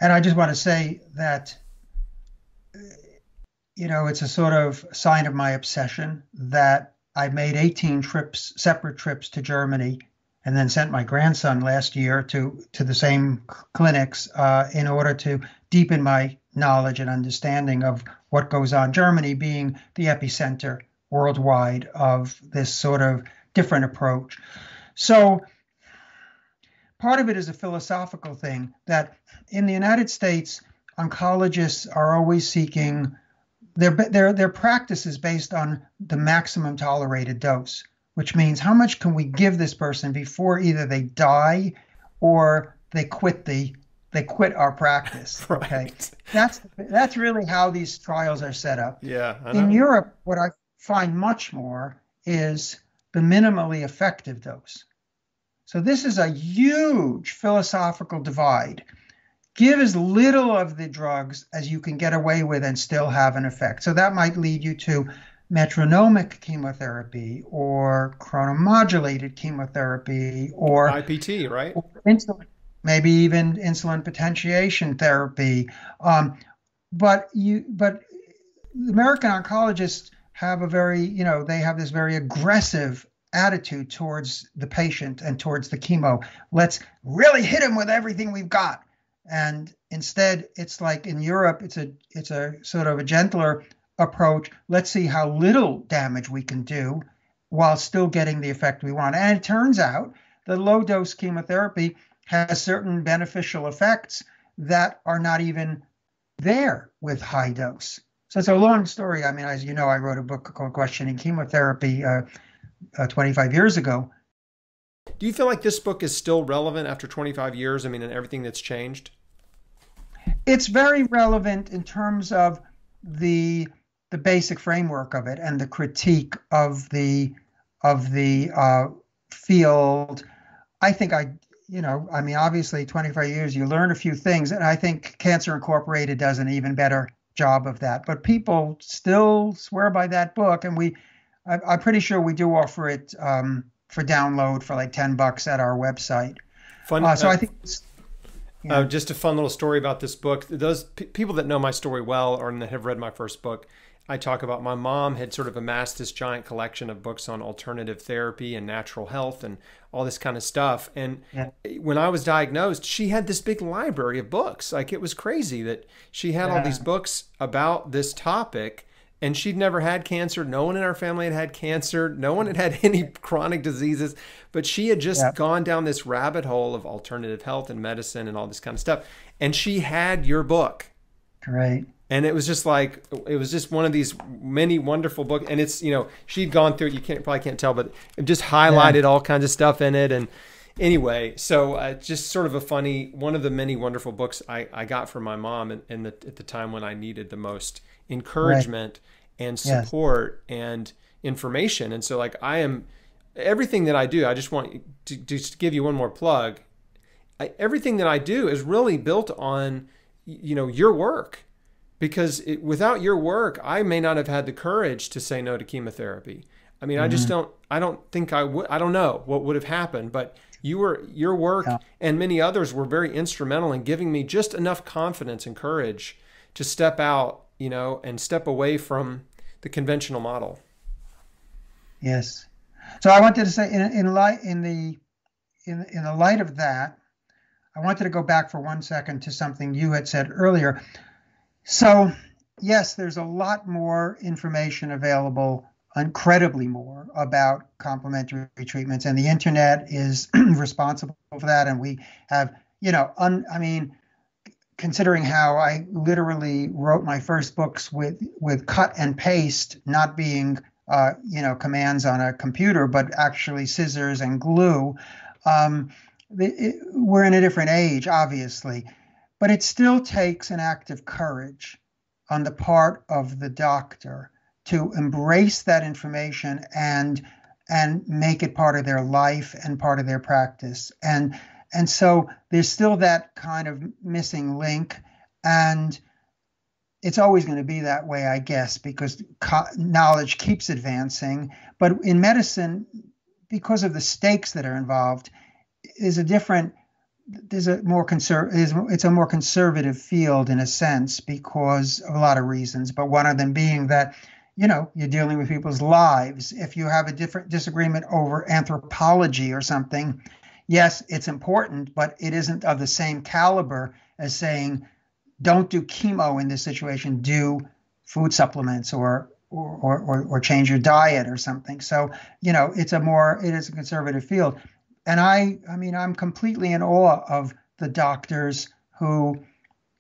And I just want to say that, it's a sort of sign of my obsession that I made 18 separate trips to Germany, and then sent my grandson last year to the same clinics in order to deepen my knowledge and understanding of what goes on. Germany being the epicenter worldwide of this sort of different approach. So part of it is a philosophical thing that in the United States, oncologists are always seeking their practice is based on the maximum tolerated dose, which means how much can we give this person before either they die or they quit our practice. Right. Okay, that's really how these trials are set up. Yeah, I know. In Europe, what I find much more is the minimally effective dose. So this is a huge philosophical divide. Give as little of the drugs as you can get away with and still have an effect. So that might lead you to metronomic chemotherapy or chronomodulated chemotherapy or IPT, right? Or insulin, maybe even insulin potentiation therapy. But American oncologists have they have this very aggressive attitude towards the patient and towards the chemo. Let's really hit him with everything we've got. And instead, it's like in Europe, it's a sort of a gentler approach. Let's see how little damage we can do while still getting the effect we want. And it turns out that low dose chemotherapy has certain beneficial effects that are not even there with high dose. So it's a long story. I mean, as you know, I wrote a book called Questioning Chemotherapy 25 years ago. Do you feel like this book is still relevant after 25 years? I mean, and everything that's changed? It's very relevant in terms of the basic framework of it and the critique of the field. I think obviously 25 years, you learn a few things, and I think Cancer Incorporated does an even better job of that. But people still swear by that book, and I'm pretty sure we do offer it for download for like $10 at our website. Fun. So I think just a fun little story about this book. Those people that know my story well or that have read my first book, I talk about my mom had sort of amassed this giant collection of books on alternative therapy and natural health and all this kind of stuff. And when I was diagnosed, she had this big library of books. Like, it was crazy that she had all these books about this topic. And she'd never had cancer. No one in our family had had cancer. No one had had any chronic diseases. But she had just gone down this rabbit hole of alternative health and medicine and all this kind of stuff. And she had your book. Right. And it was just like, it was just one of these many wonderful books. And it's, she'd gone through it. You probably can't tell, but it just highlighted all kinds of stuff in it. And anyway, so just sort of one of the many wonderful books I got from my mom at the time when I needed the most encouragement and support and information. And so like everything that I do, I just want to just give you one more plug. Everything that I do is really built on, your work, because without your work, I may not have had the courage to say no to chemotherapy. I mean, I don't think I would. I don't know what would have happened, but your work and many others were very instrumental in giving me just enough confidence and courage to step out, and step away from the conventional model. Yes. So I wanted to say, in the light of that, I wanted to go back for 1 second to something you had said earlier. So, yes, there's a lot more information available, incredibly more, about complementary treatments, and the internet is responsible for that. And we have, I mean, considering how I literally wrote my first books with cut and paste, not being commands on a computer, but actually scissors and glue. We're in a different age, obviously, but it still takes an act of courage on the part of the doctor to embrace that information and make it part of their life and part of their practice. And so there's still that kind of missing link, and it's always going to be that way, I guess, because knowledge keeps advancing. But in medicine, because of the stakes that are involved, it's a more conservative field in a sense, because of a lot of reasons. But one of them being that, you're dealing with people's lives. If you have a different disagreement over anthropology or something, yes, it's important, but it isn't of the same caliber as saying, don't do chemo in this situation, do food supplements or change your diet or something. So, it is a conservative field. And I mean, I'm completely in awe of the doctors who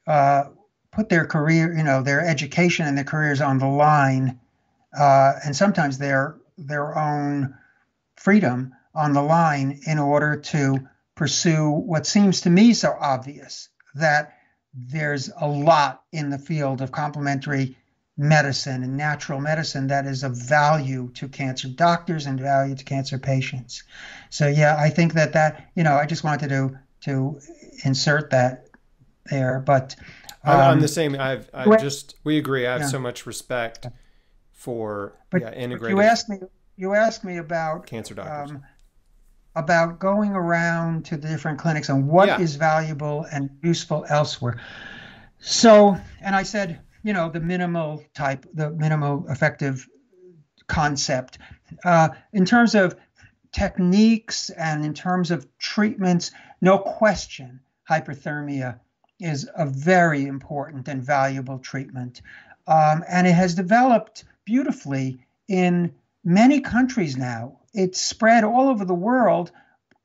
put their career, their education and their careers on the line, and sometimes their own freedom on the line in order to pursue what seems to me so obvious, that there's a lot in the field of complementary medicine and natural medicine that is of value to cancer doctors and value to cancer patients. So yeah, I think that I just wanted to insert that there. But I'm the same. We agree. I have so much respect for integrative. But you asked me about cancer doctors. About going around to the different clinics and what is valuable and useful elsewhere. So, and I said, the minimal effective concept. In terms of techniques and in terms of treatments, no question, hyperthermia is a very important and valuable treatment. And it has developed beautifully in many countries now. It's spread all over the world,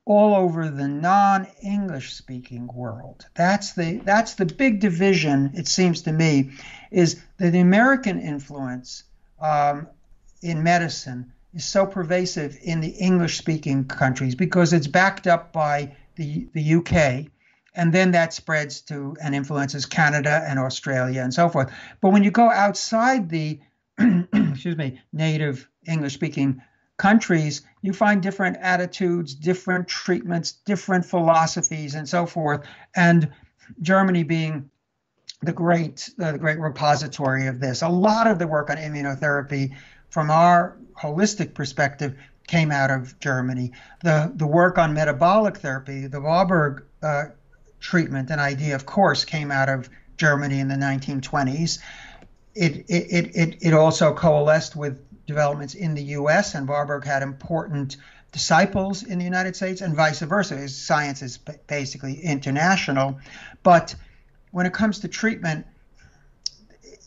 all over the non-English speaking world. That's the big division, it seems to me, is that the American influence in medicine is so pervasive in the English speaking countries because it's backed up by the UK, and then that spreads to and influences Canada and Australia and so forth. But when you go outside the native English speaking countries, you find different attitudes, different treatments, different philosophies, and so forth. And Germany being the great repository of this. A lot of the work on immunotherapy, from our holistic perspective, came out of Germany. The work on metabolic therapy, the Warburg treatment and idea, of course, came out of Germany in the 1920s. It also coalesced with developments in the U.S., and Warburg had important disciples in the United States, and vice versa. His science is basically international. But when it comes to treatment,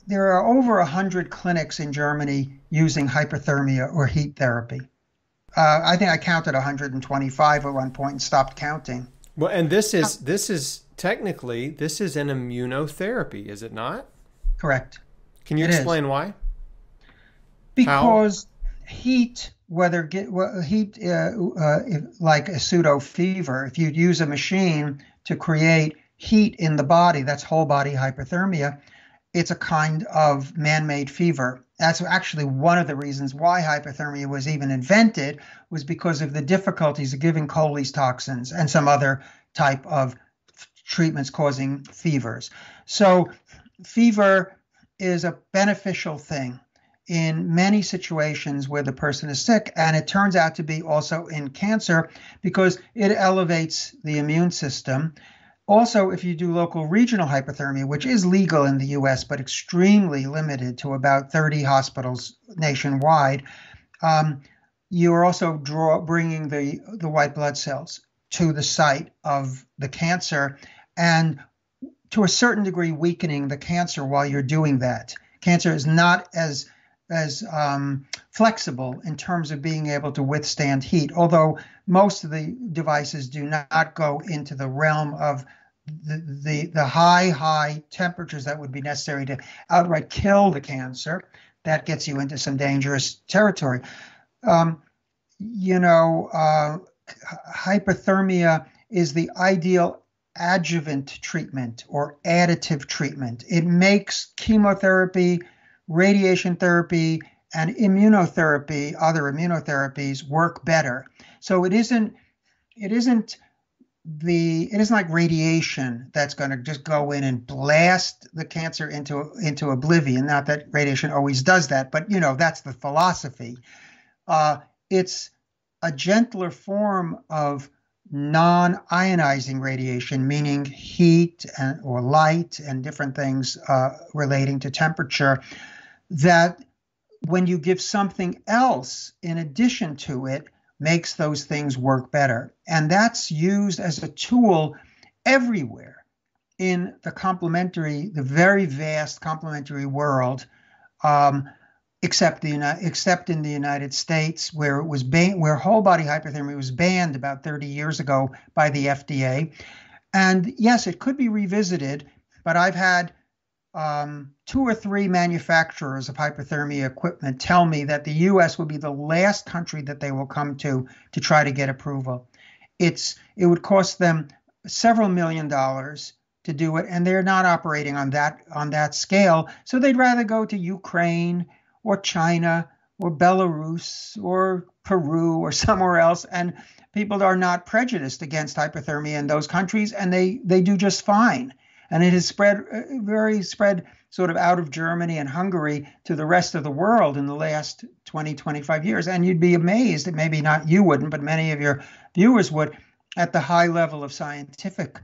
there are over 100 clinics in Germany using hyperthermia or heat therapy. I think I counted 125 at one point and stopped counting. Well, and this is technically an immunotherapy, is it not? Correct. Can you explain why? Because heat, like a pseudo fever, if you'd use a machine to create heat in the body, that's whole body hyperthermia, it's a kind of man-made fever. That's actually one of the reasons why hyperthermia was even invented, was because of the difficulties of giving Coley's toxins and some other type of treatments causing fevers. So fever is a beneficial thing in many situations where the person is sick, and it turns out to be also in cancer because it elevates the immune system. Also, if you do local regional hypothermia, which is legal in the US but extremely limited to about 30 hospitals nationwide, you are also bringing the white blood cells to the site of the cancer, and to a certain degree weakening the cancer while you're doing that. Cancer is not as flexible in terms of being able to withstand heat, although most of the devices do not go into the realm of the high temperatures that would be necessary to outright kill the cancer. That gets you into some dangerous territory. Hypothermia is the ideal adjuvant treatment or additive treatment. It makes chemotherapy, radiation therapy, and immunotherapy, other immunotherapies, work better. So it isn't like radiation that's going to just go in and blast the cancer into oblivion. Not that radiation always does that, but that's the philosophy. It's a gentler form of non-ionizing radiation, meaning heat or light and different things relating to temperature, that when you give something else in addition to it, makes those things work better. And that's used as a tool everywhere in the very vast complementary world, except in the United States, where it was where whole body hypothermia was banned about 30 years ago by the FDA. And yes, it could be revisited, but I've had 2 or 3 manufacturers of hypothermia equipment tell me that the U.S. will be the last country that they will come to try to get approval. It would cost them several $1 million to do it, and they're not operating on that scale. So they'd rather go to Ukraine or China or Belarus or Peru or somewhere else, and people are not prejudiced against hypothermia in those countries, and they do just fine. And it has spread sort of out of Germany and Hungary to the rest of the world in the last 20, 25 years. And you'd be amazed, maybe not you wouldn't, but many of your viewers would, at the high level of scientific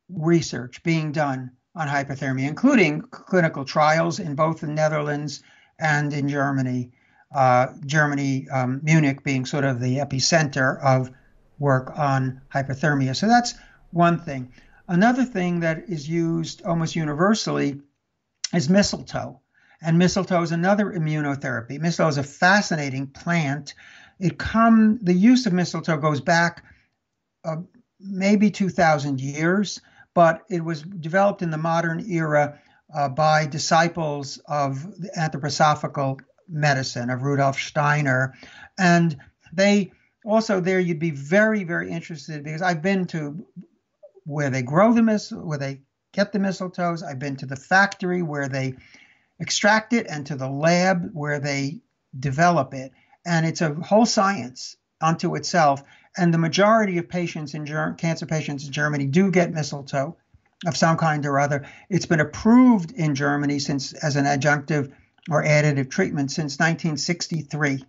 research being done on hypothermia, including clinical trials in both the Netherlands and in Germany. Munich being sort of the epicenter of work on hypothermia. So that's one thing. Another thing that is used almost universally is mistletoe. And mistletoe is another immunotherapy. Mistletoe is a fascinating plant. The use of mistletoe goes back maybe 2,000 years, but it was developed in the modern era by disciples of the anthroposophical medicine of Rudolf Steiner. And they also there you'd be very, very interested, because I've been to where they grow where they get the mistletoes. I've been to the factory where they extract it and to the lab where they develop it. And it's a whole science unto itself. And the majority of patients cancer patients in Germany do get mistletoe of some kind or other. It's been approved in Germany as an adjunctive or additive treatment since 1963.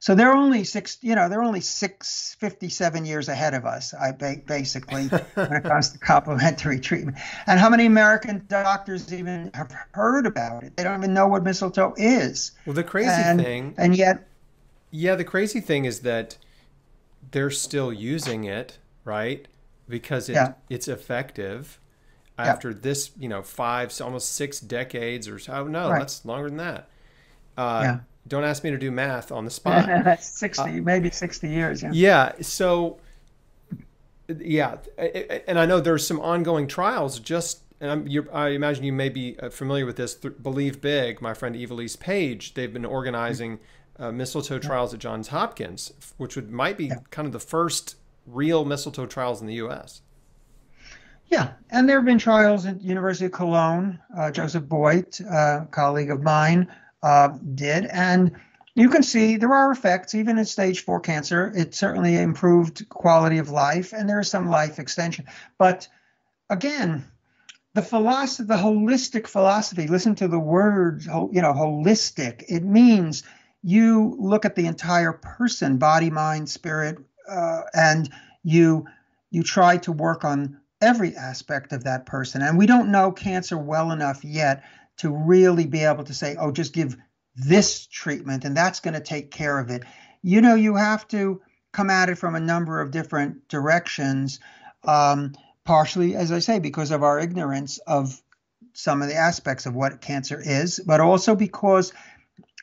So they're only 57 years ahead of us, basically, when it comes to complementary treatment. And how many American doctors even have heard about it? They don't even know what mistletoe is. Well, the crazy thing is that they're still using it, right? Because it's effective after this, 5, almost 6 decades or so. No, right. That's longer than that. Don't ask me to do math on the spot. 60, maybe 60 years. Yeah. So, and I know there's some ongoing trials. I imagine you may be familiar with this. Believe Big, my friend Evilise Page, they've been organizing mistletoe trials at Johns Hopkins, which might be kind of the first real mistletoe trials in the U.S. Yeah, and there have been trials at University of Cologne. Joseph Boyd, a colleague of mine, did, and you can see there are effects even in stage 4 cancer. It certainly improved quality of life, and there is some life extension. But again, the holistic philosophy, listen to the word, holistic. It means you look at the entire person, body, mind, spirit, and you try to work on every aspect of that person. And we don't know cancer well enough yet to really be able to say, oh, just give this treatment and that's going to take care of it. You have to come at it from a number of different directions, partially, as I say, because of our ignorance of some of the aspects of what cancer is, but also because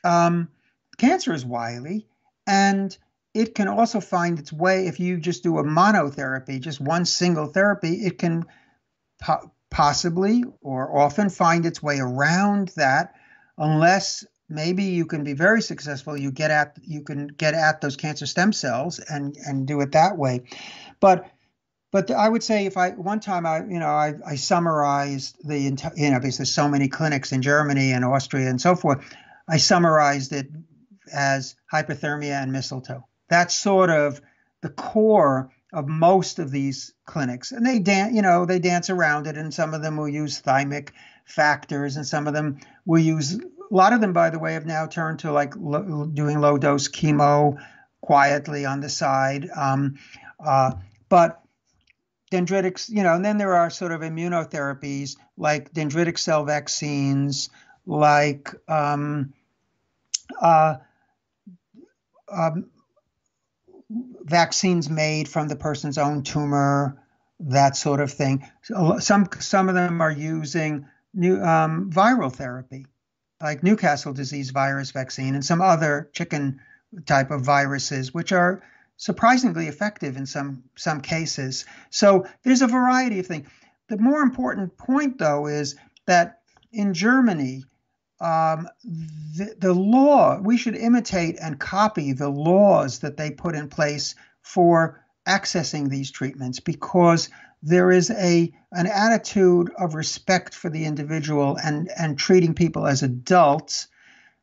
cancer is wily, and it can also find its way, if you just do a monotherapy, just one single therapy, it can possibly or often find its way around that, unless maybe you can be very successful. You can get at those cancer stem cells and do it that way. But I would say, if one time I summarized because there's so many clinics in Germany and Austria and so forth, I summarized it as hyperthermia and mistletoe. That's sort of the core of most of these clinics, and they dance around it, and some of them will use thymic factors, and some of them will use. A lot of them, by the way, have now turned to doing low dose chemo quietly on the side, but dendritic, and then there are sort of immunotherapies like dendritic cell vaccines, like vaccines made from the person's own tumor, that sort of thing. Some of them are using new viral therapy, like Newcastle disease virus vaccine and some other chicken type of viruses, which are surprisingly effective in some cases. So there's a variety of things. The more important point, though, is that in Germany, the law, we should imitate and copy the laws that they put in place for accessing these treatments, because there is an attitude of respect for the individual and treating people as adults,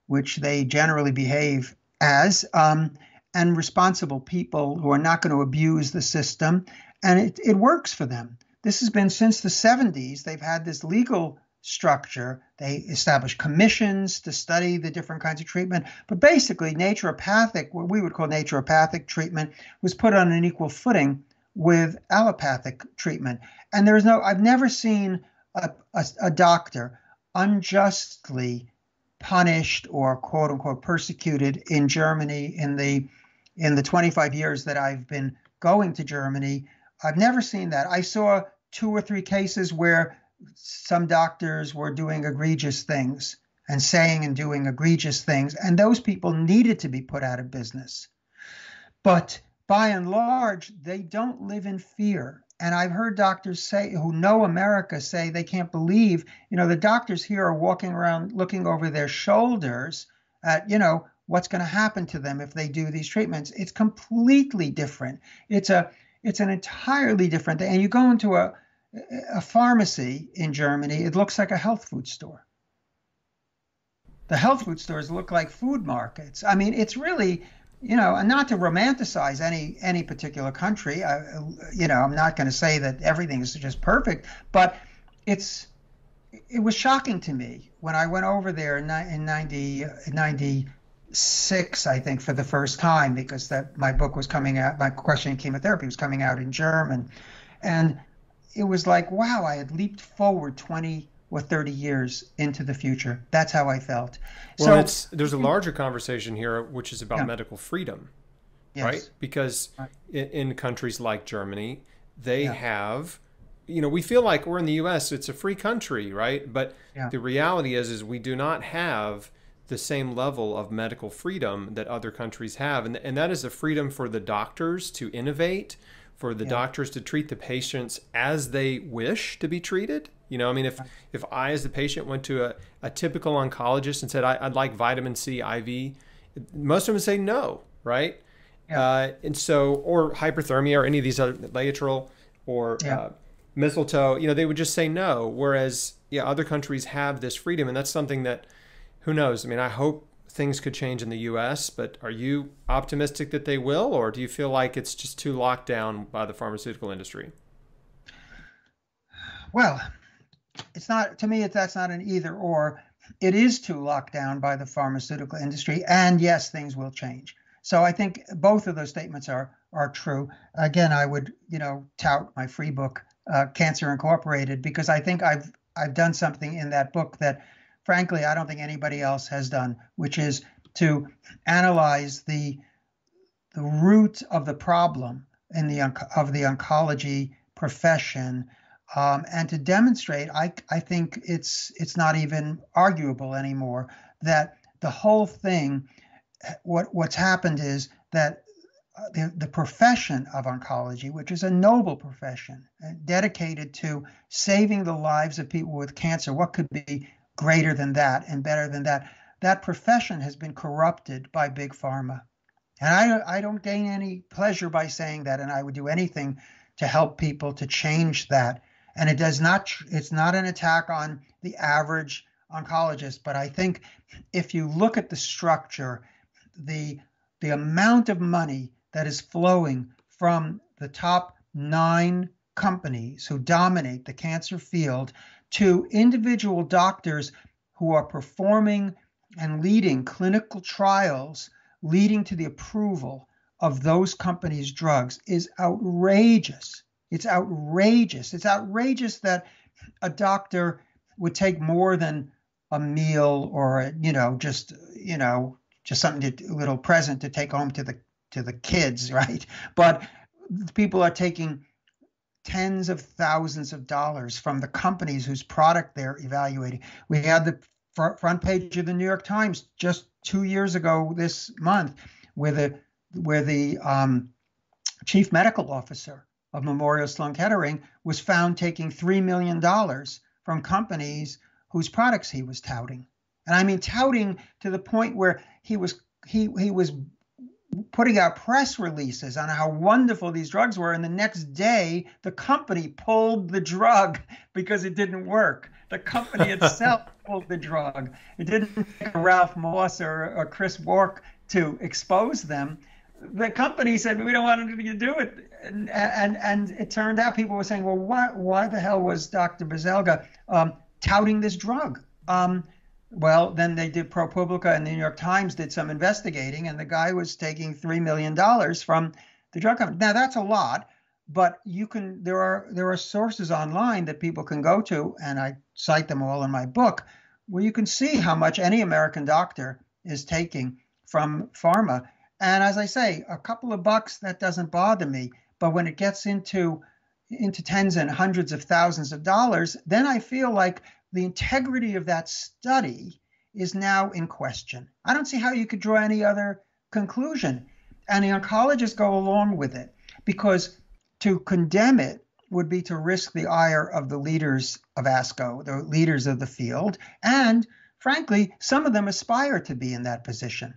which they generally behave as, and responsible people who are not going to abuse the system. And it works for them. This has been since the 70s. They've had this legal structure. They established commissions to study the different kinds of treatment. But basically, what we would call naturopathic treatment, was put on an equal footing with allopathic treatment. And I've never seen a doctor unjustly punished or quote unquote persecuted in Germany in the 25 years that I've been going to Germany. I've never seen that. I saw 2 or 3 cases where some doctors were doing egregious things and saying and doing egregious things, and those people needed to be put out of business. But by and large, they don't live in fear. And I've heard doctors who know America say they can't believe, the doctors here are walking around looking over their shoulders at, what's going to happen to them if they do these treatments. It's completely different. It's an entirely different thing. And you go into a pharmacy in Germany, it looks like a health food store. The health food stores look like food markets. I mean, it's really, and not to romanticize any particular country. I'm not going to say that everything is just perfect, but it was shocking to me when I went over there in 96, I think, for the first time, because my book was coming out, my Questioning Chemotherapy was coming out in German. And it was like, wow, I had leaped forward 20 or 30 years into the future. That's how I felt. Well, there's a larger conversation here, which is about medical freedom, yes. Right? Because in countries like Germany, they have, we feel like we're in the U.S., it's a free country, right? But the reality is we do not have the same level of medical freedom that other countries have. And that is the freedom for the doctors to innovate, for the doctors to treat the patients as they wish to be treated. If I, as the patient, went to a typical oncologist and said, I'd like vitamin C IV, most of them would say no, right? Yeah. And so, or hyperthermia or any of these other, laetrile or mistletoe, they would just say no. Whereas, other countries have this freedom. And that's something that, who knows? I mean, I hope things could change in the U.S., but are you optimistic that they will, or do you feel like it's just too locked down by the pharmaceutical industry? Well, it's not, to me, that's not an either or. It is too locked down by the pharmaceutical industry, and yes, things will change. So I think both of those statements are true. Again, I would, tout my free book, Cancer Incorporated, because I think I've done something in that book that, frankly, I don't think anybody else has done, which is to analyze the root of the problem in of the oncology profession, and to demonstrate, I think it's not even arguable anymore that the whole thing, what's happened is that the profession of oncology, which is a noble profession dedicated to saving the lives of people with cancer, what could be greater than that and better than that? That profession has been corrupted by big pharma. And I don't gain any pleasure by saying that, and I would do anything to help people to change that. And it's not an attack on the average oncologist, but I think if you look at the structure, the amount of money that is flowing from the top 9 companies who dominate the cancer field to individual doctors who are performing and leading clinical trials leading to the approval of those companies' drugs is outrageous. It's outrageous. It's outrageous that a doctor would take more than a meal or just something a little present to take home to the kids, right? But people are taking tens of thousands of dollars from the companies whose product they're evaluating. We had the front page of the New York Times just 2 years ago this month, where the chief medical officer of Memorial Sloan Kettering was found taking $3 million from companies whose products he was touting. And I mean touting to the point where he was putting out press releases on how wonderful these drugs were, and the next day the company pulled the drug because it didn't work. The company itself pulled the drug. It didn't take Ralph Moss or Chris Bork to expose them. The company said, we don't want to do it. And it turned out people were saying, well, why the hell was Dr. Bazelga touting this drug? Well, then they did ProPublica, and the New York Times did some investigating, and the guy was taking $3 million from the drug company. Now, that's a lot, but there are sources online that people can go to, and I cite them all in my book, where you can see how much any American doctor is taking from pharma. And as I say, a couple of bucks, that doesn't bother me. But when it gets into tens and hundreds of thousands of dollars, then I feel like the integrity of that study is now in question. I don't see how you could draw any other conclusion. And the oncologists go along with it, because to condemn it would be to risk the ire of the leaders of ASCO, the leaders of the field. And frankly, some of them aspire to be in that position.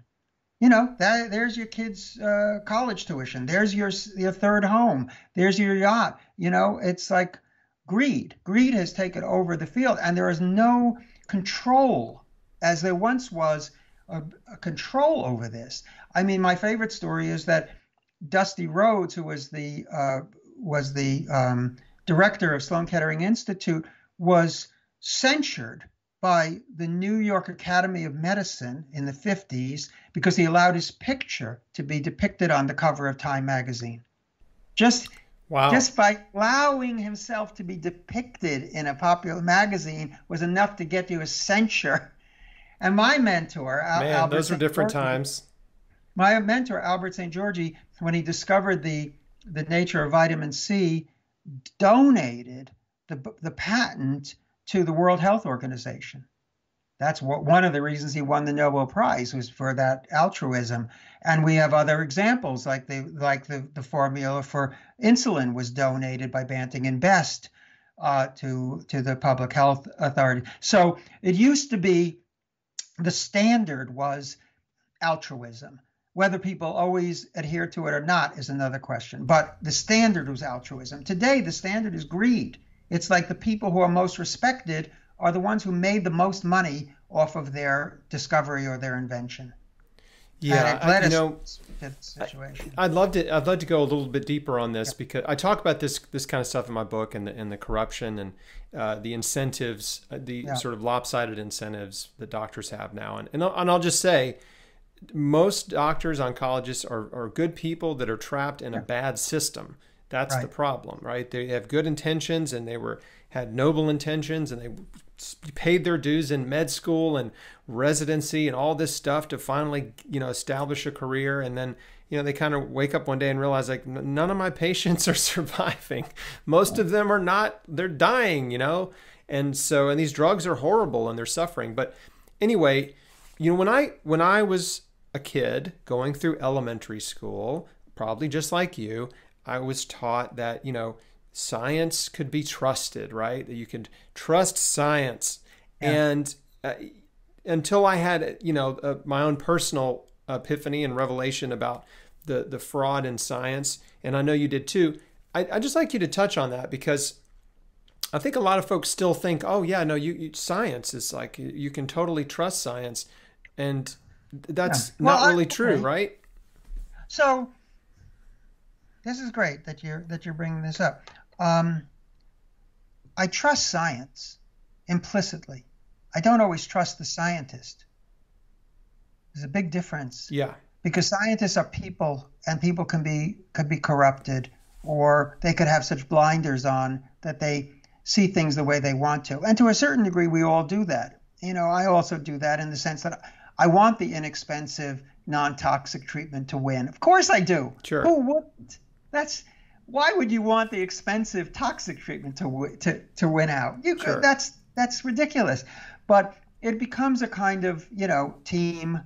There's your kid's college tuition. There's your third home. There's your yacht. It's like greed. Greed has taken over the field, and there is no control, as there once was a control over this. I mean, my favorite story is that Dusty Rhodes, who was the director of Sloan Kettering Institute, was censured by the New York Academy of Medicine in the 50s because he allowed his picture to be depicted on the cover of Time magazine. Wow. Just by allowing himself to be depicted in a popular magazine was enough to get you a censure. And my mentor, Albert, those were different times. My mentor, Albert St. Georgi, when he discovered the nature of vitamin C, donated the patent to the World Health Organization. That's one of the reasons he won the Nobel Prize, was for that altruism. And we have other examples, like the formula for insulin was donated by Banting and Best to the Public Health Authority. So it used to be the standard was altruism. Whether people always adhere to it or not is another question. But the standard was altruism. Today, the standard is greed. It's like the people who are most respected are the ones who made the most money off of their discovery or their invention. Yeah, to the situation. I'd love to go a little bit deeper on this, because I talk about this kind of stuff in my book, and the corruption and the incentives, sort of lopsided incentives that doctors have now. And I'll just say, most doctors, oncologists are good people that are trapped in a bad system. That's the problem, right? They have good intentions, and had noble intentions, and they paid their dues in med school and residency and all this stuff to finally, establish a career. And then they kind of wake up one day and realize like none of my patients are surviving. Most of them are not, they're dying, And so, and these drugs are horrible and they're suffering. But anyway, when I was a kid going through elementary school, probably just like you, I was taught that, science could be trusted, right? That you could trust science. Yeah. And until I had, my own personal epiphany and revelation about the fraud in science, and I know you did too, I'd just like you to touch on that, because I think a lot of folks still think, oh yeah, no, science is like, you can totally trust science. And that's not really true, right? So this is great that you're bringing this up. I trust science implicitly. I don't always trust the scientist. There's a big difference. Yeah. Because scientists are people, and people could be corrupted, or they could have such blinders on that they see things the way they want to. And to a certain degree, we all do that. I also do that in the sense that I want the inexpensive, non-toxic treatment to win. Of course I do. Sure. Who wouldn't? Why would you want the expensive toxic treatment to win out? Sure. That's ridiculous. But it becomes a kind of, team.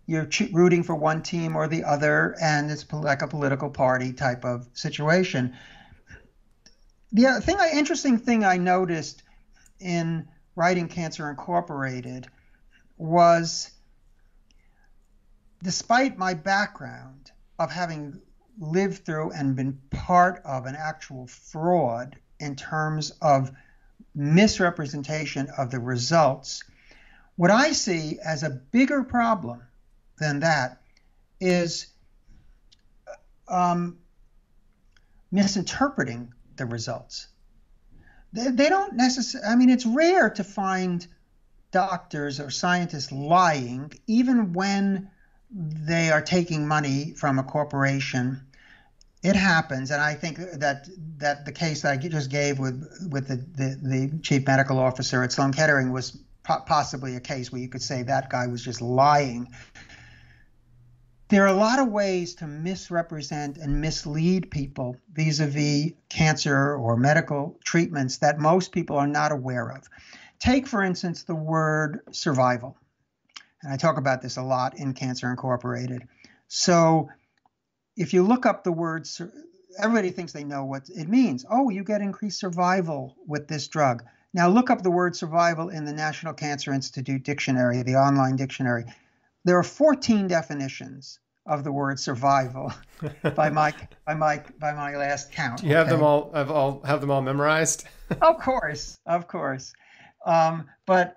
You're rooting for one team or the other, and it's like a political party type of situation. The other interesting thing I noticed in writing Cancer Incorporated was, despite my background of having lived through and been part of an actual fraud in terms of misrepresentation of the results, what I see as a bigger problem than that is misinterpreting the results. They don't necessarily, it's rare to find doctors or scientists lying, even when they are taking money from a corporation. It happens, and I think that the case that I just gave with the chief medical officer at Sloan Kettering was possibly a case where you could say that guy was just lying. There are a lot of ways to misrepresent and mislead people vis-a-vis cancer or medical treatments that most people are not aware of. Take, for instance, the word survival. And I talk about this a lot in Cancer Incorporated. So if you look up the word, everybody thinks they know what it means. Oh, you get increased survival with this drug. Now look up the word survival in the National Cancer Institute dictionary, the online dictionary. There are 14 definitions of the word survival by my last count. Do you have them all? Have them all memorized? Of course. But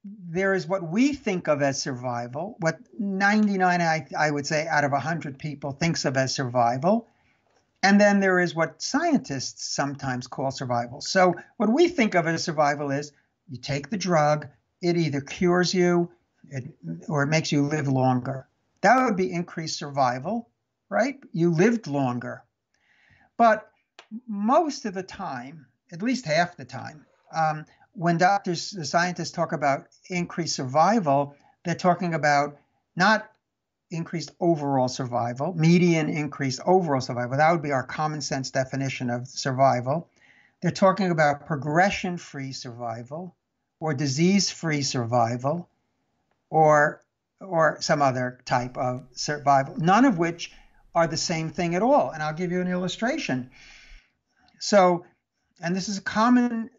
there is what we think of as survival, what 99, I would say, out of 100 people thinks of as survival. And then there is what scientists sometimes call survival. So what we think of as survival is you take the drug, it either cures you or it makes you live longer. That would be increased survival, right? You lived longer. But most of the time, at least half the time, when the scientists talk about increased survival, they're talking about not increased overall survival, median increased overall survival. That would be our common sense definition of survival. They're talking about progression-free survival or disease-free survival or some other type of survival, none of which are the same thing at all. And I'll give you an illustration. So, and this is a common,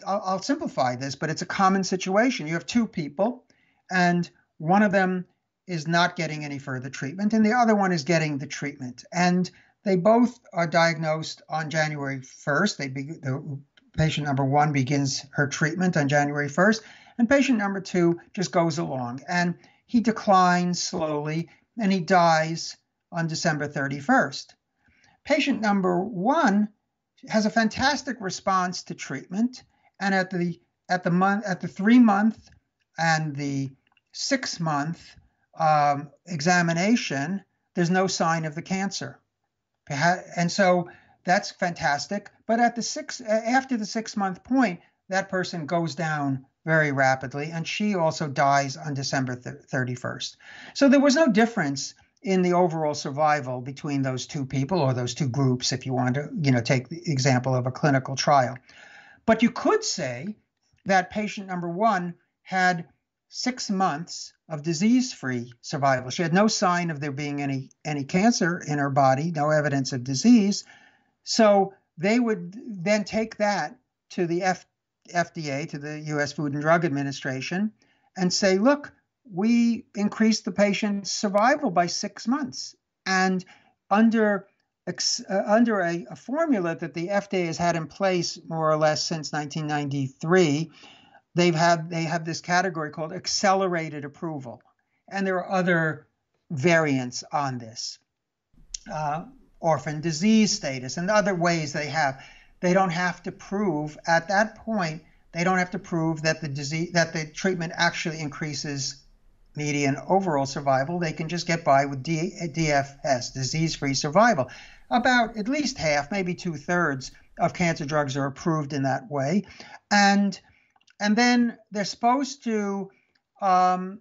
I'll simplify this, but it's a common situation. You have two people, and one of them is not getting any further treatment, and the other one is getting the treatment. And they both are diagnosed on January 1st. The patient number one begins her treatment on January 1st, and patient number two just goes along. And he declines slowly, and he dies on December 31st. Patient number one has a fantastic response to treatment, and at the 3-month and the 6-month examination, there's no sign of the cancer, and so that's fantastic. But after the 6-month point, that person goes down very rapidly, and she also dies on December 31st. So there was no difference in the overall survival between those two people or those two groups, if you want to, take the example of a clinical trial. But you could say that patient number one had 6 months of disease-free survival. She had no sign of there being any cancer in her body, no evidence of disease. So they would then take that to the FDA, to the U.S. Food and Drug Administration, and say, look, we increased the patient's survival by 6 months. And under a formula that the FDA has had in place more or less since 1993, they have this category called accelerated approval. And there are other variants on this. Orphan disease status and other ways they have. They don't have to prove at that point, they don't have to prove that the treatment actually increases median overall survival. They can just get by with DFS, disease-free survival. About at least half, maybe 2/3 of cancer drugs are approved in that way. And then they're supposed to come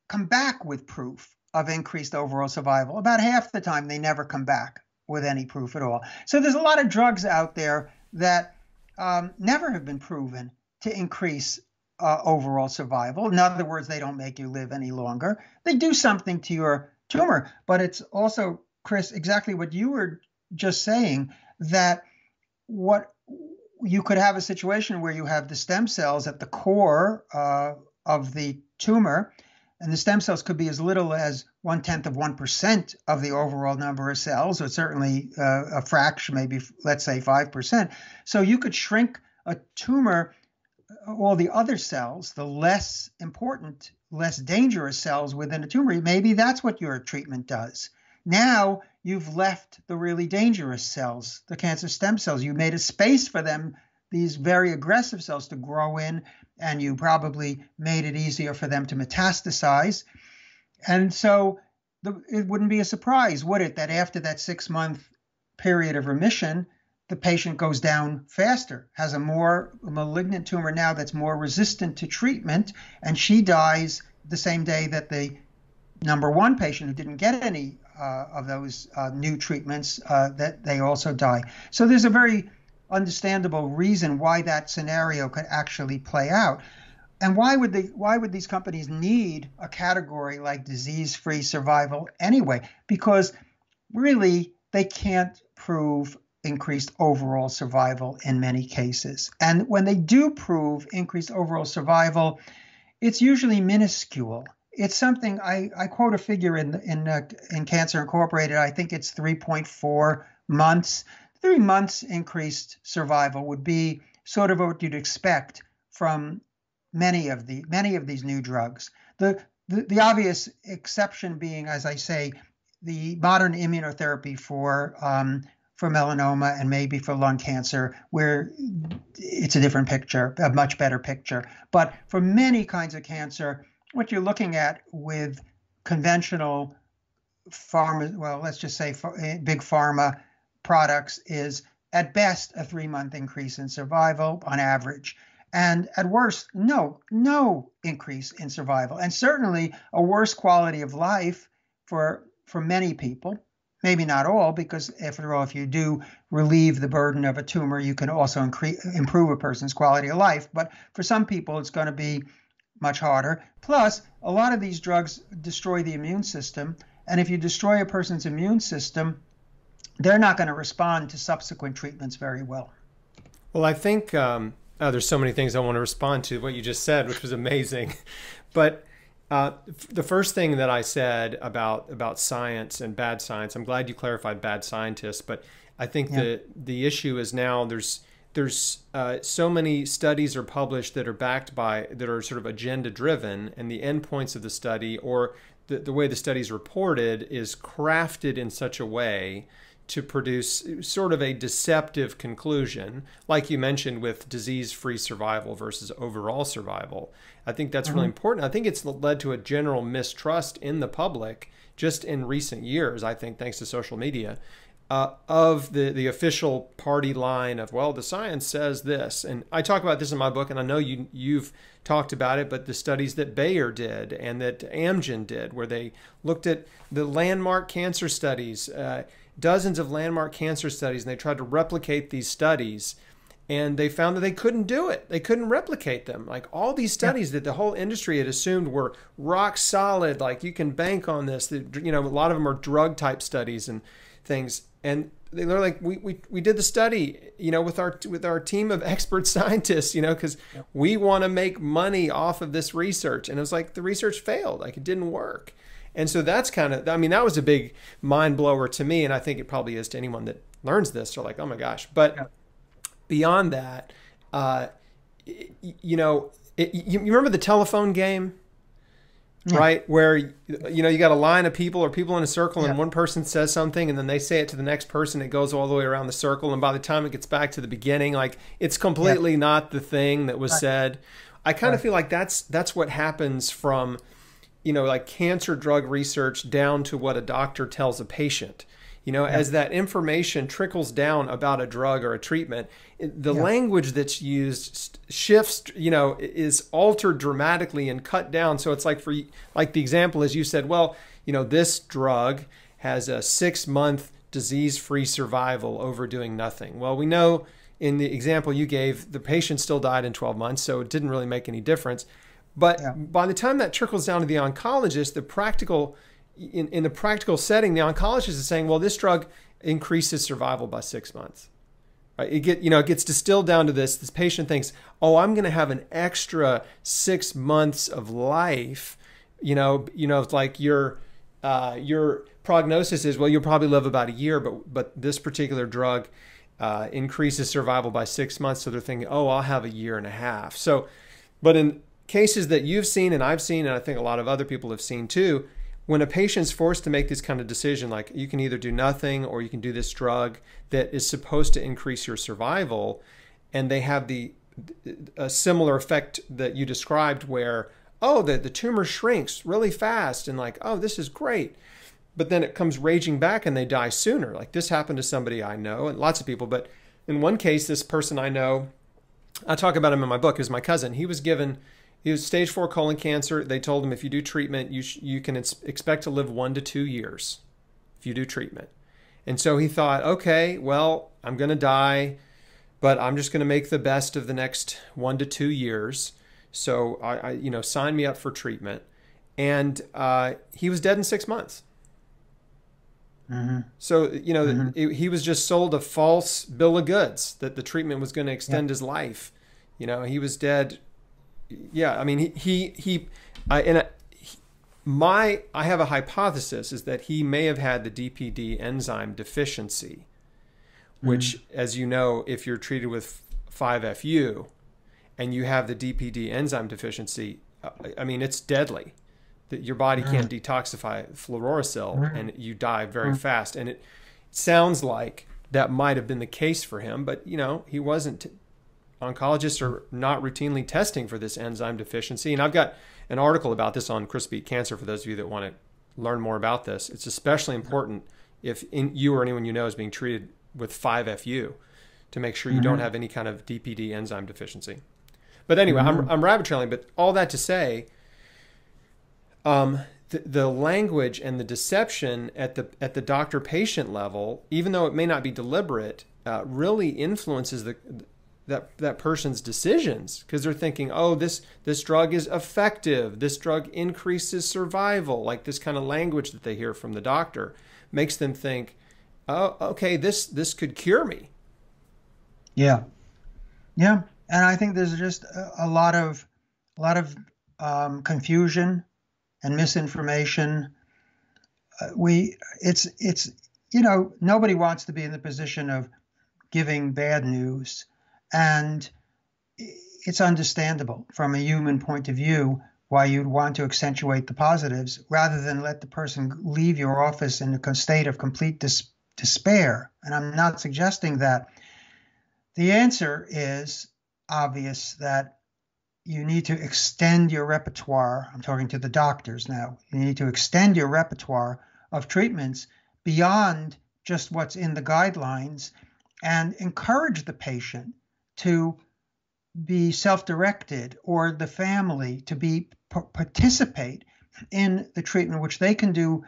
back with proof of increased overall survival. About half the time, they never come back with any proof at all. So there's a lot of drugs out there that never have been proven to increase overall survival. In other words, they don't make you live any longer. They do something to your tumor, but it's also, Chris, exactly what you were just saying, that what you could have a situation where you have the stem cells at the core of the tumor, and the stem cells could be as little as 0.1% of the overall number of cells, or certainly a fraction, maybe let's say 5%. So you could shrink a tumor, all the other cells, the less important, less dangerous cells within a tumor. Maybe that's what your treatment does. Now you've left the really dangerous cells, the cancer stem cells. You made a space for them, these very aggressive cells, to grow in, and you probably made it easier for them to metastasize. And so it wouldn't be a surprise, would it, that after that 6-month period of remission, the patient goes down faster, has a more malignant tumor now that's more resistant to treatment, and she dies the same day that the number one patient who didn't get any of those new treatments, that they also die. So there's a very understandable reason why that scenario could actually play out. And why would these companies need a category like disease-free survival anyway? Because really they can't prove increased overall survival in many cases. And when they do prove increased overall survival, it's usually minuscule. It's something, I quote a figure in Cancer Incorporated, I think it's 3.4 months. 3 months increased survival would be sort of what you'd expect from many of these new drugs. The obvious exception being, as I say, the modern immunotherapy for melanoma and maybe for lung cancer, where it's a different picture, a much better picture. But for many kinds of cancer, what you're looking at with conventional pharma, well, let's just say big pharma products, is at best a 3-month increase in survival on average. And at worst, no increase in survival. And certainly a worse quality of life for many people. Maybe not all, because after all, if you do relieve the burden of a tumor, you can also improve a person's quality of life. But for some people, it's going to be much harder. Plus, a lot of these drugs destroy the immune system. And if you destroy a person's immune system, they're not going to respond to subsequent treatments very well. Well, I think there's so many things I want to respond to what you just said, which was amazing. But the first thing that I said about science and bad science, I'm glad you clarified bad scientists, but I think the issue is now there's so many studies are published that are that are sort of agenda driven, and the endpoints of the study or the way the study is reported is crafted in such a way to produce sort of a deceptive conclusion, like you mentioned with disease-free survival versus overall survival. I think that's really important. I think it's led to a general mistrust in the public just in recent years, I think, thanks to social media. of the official party line of, well, the science says this. And I talk about this in my book, and I know you've talked about it, but the studies that Bayer did and that Amgen did, where they looked at the landmark cancer studies, dozens of landmark cancer studies, and they tried to replicate these studies, and they found that they couldn't do it. They couldn't replicate them. Like all these studies that the whole industry had assumed were rock solid, like you can bank on this. You know, a lot of them are drug type studies and things. And they're like, we did the study, you know, with our team of expert scientists, you know, because we want to make money off of this research. And it was like the research failed, like it didn't work. And so that's kind of, I mean, that was a big mind blower to me. And I think it probably is to anyone that learns this. They're like, oh my gosh. But beyond that, you know, you remember the telephone game? Right? Where, you know, you got a line of people or people in a circle and one person says something and then they say it to the next person. It goes all the way around the circle. And by the time it gets back to the beginning, like it's completely not the thing that was said. I kind of feel like that's what happens from, you know, like cancer drug research down to what a doctor tells a patient. You know, as that information trickles down about a drug or a treatment, the language that's used shifts, you know, is altered dramatically and cut down. So it's like like the example is you said, well, you know, this drug has a 6-month disease-free survival over doing nothing. Well, we know in the example you gave, the patient still died in 12 months, so it didn't really make any difference. But by the time that trickles down to the oncologist, the practical in the practical setting, the oncologist is saying, well, this drug increases survival by 6 months. Right? It gets distilled down to this. This patient thinks, oh, I'm going to have an extra 6 months of life. You know, it's like your prognosis is, well, you'll probably live about a year, but this particular drug increases survival by 6 months. So they're thinking, oh, I'll have a year and a half. So, but in cases that you've seen and I've seen, and I think a lot of other people have seen too, when a patient's forced to make this kind of decision, like you can either do nothing or you can do this drug that is supposed to increase your survival, and they have a similar effect that you described where, oh, the tumor shrinks really fast and like, oh, this is great. But then it comes raging back and they die sooner. Like this happened to somebody I know and lots of people. But in one case, this person I know, I talk about him in my book, is my cousin. He was stage 4 colon cancer. They told him if you do treatment, you can expect to live 1 to 2 years if you do treatment. And so he thought, okay, well, I'm going to die, but I'm just going to make the best of the next 1 to 2 years. So I you know, sign me up for treatment. And he was dead in 6 months. So, you know, he was just sold a false bill of goods that the treatment was going to extend his life. You know, he was dead. Yeah, I mean, I have a hypothesis is that he may have had the DPD enzyme deficiency, which, as you know, if you're treated with 5-FU and you have the DPD enzyme deficiency, I mean, it's deadly. That your body can't detoxify fluorouracil and you die very fast. And it sounds like that might have been the case for him, but, you know, he wasn't. Oncologists are not routinely testing for this enzyme deficiency. And I've got an article about this on chrisbeatcancer for those of you that want to learn more about this. It's especially important if you or anyone you know is being treated with 5-FU to make sure you don't have any kind of DPD enzyme deficiency. But anyway, I'm rabbit trailing, but all that to say, the language and the deception at the doctor-patient level, even though it may not be deliberate, really influences that person's decisions, because they're thinking, oh, this drug is effective, this drug increases survival, like this kind of language that they hear from the doctor makes them think, oh, okay, this could cure me. Yeah, and I think there's just a lot of confusion and misinformation. It's you know, nobody wants to be in the position of giving bad news. And it's understandable from a human point of view why you'd want to accentuate the positives rather than let the person leave your office in a state of complete despair. And I'm not suggesting that. The answer is obvious, that you need to extend your repertoire. I'm talking to the doctors now. You need to extend your repertoire of treatments beyond just what's in the guidelines and encourage the patient to be self-directed, or the family to participate in the treatment, which they can do,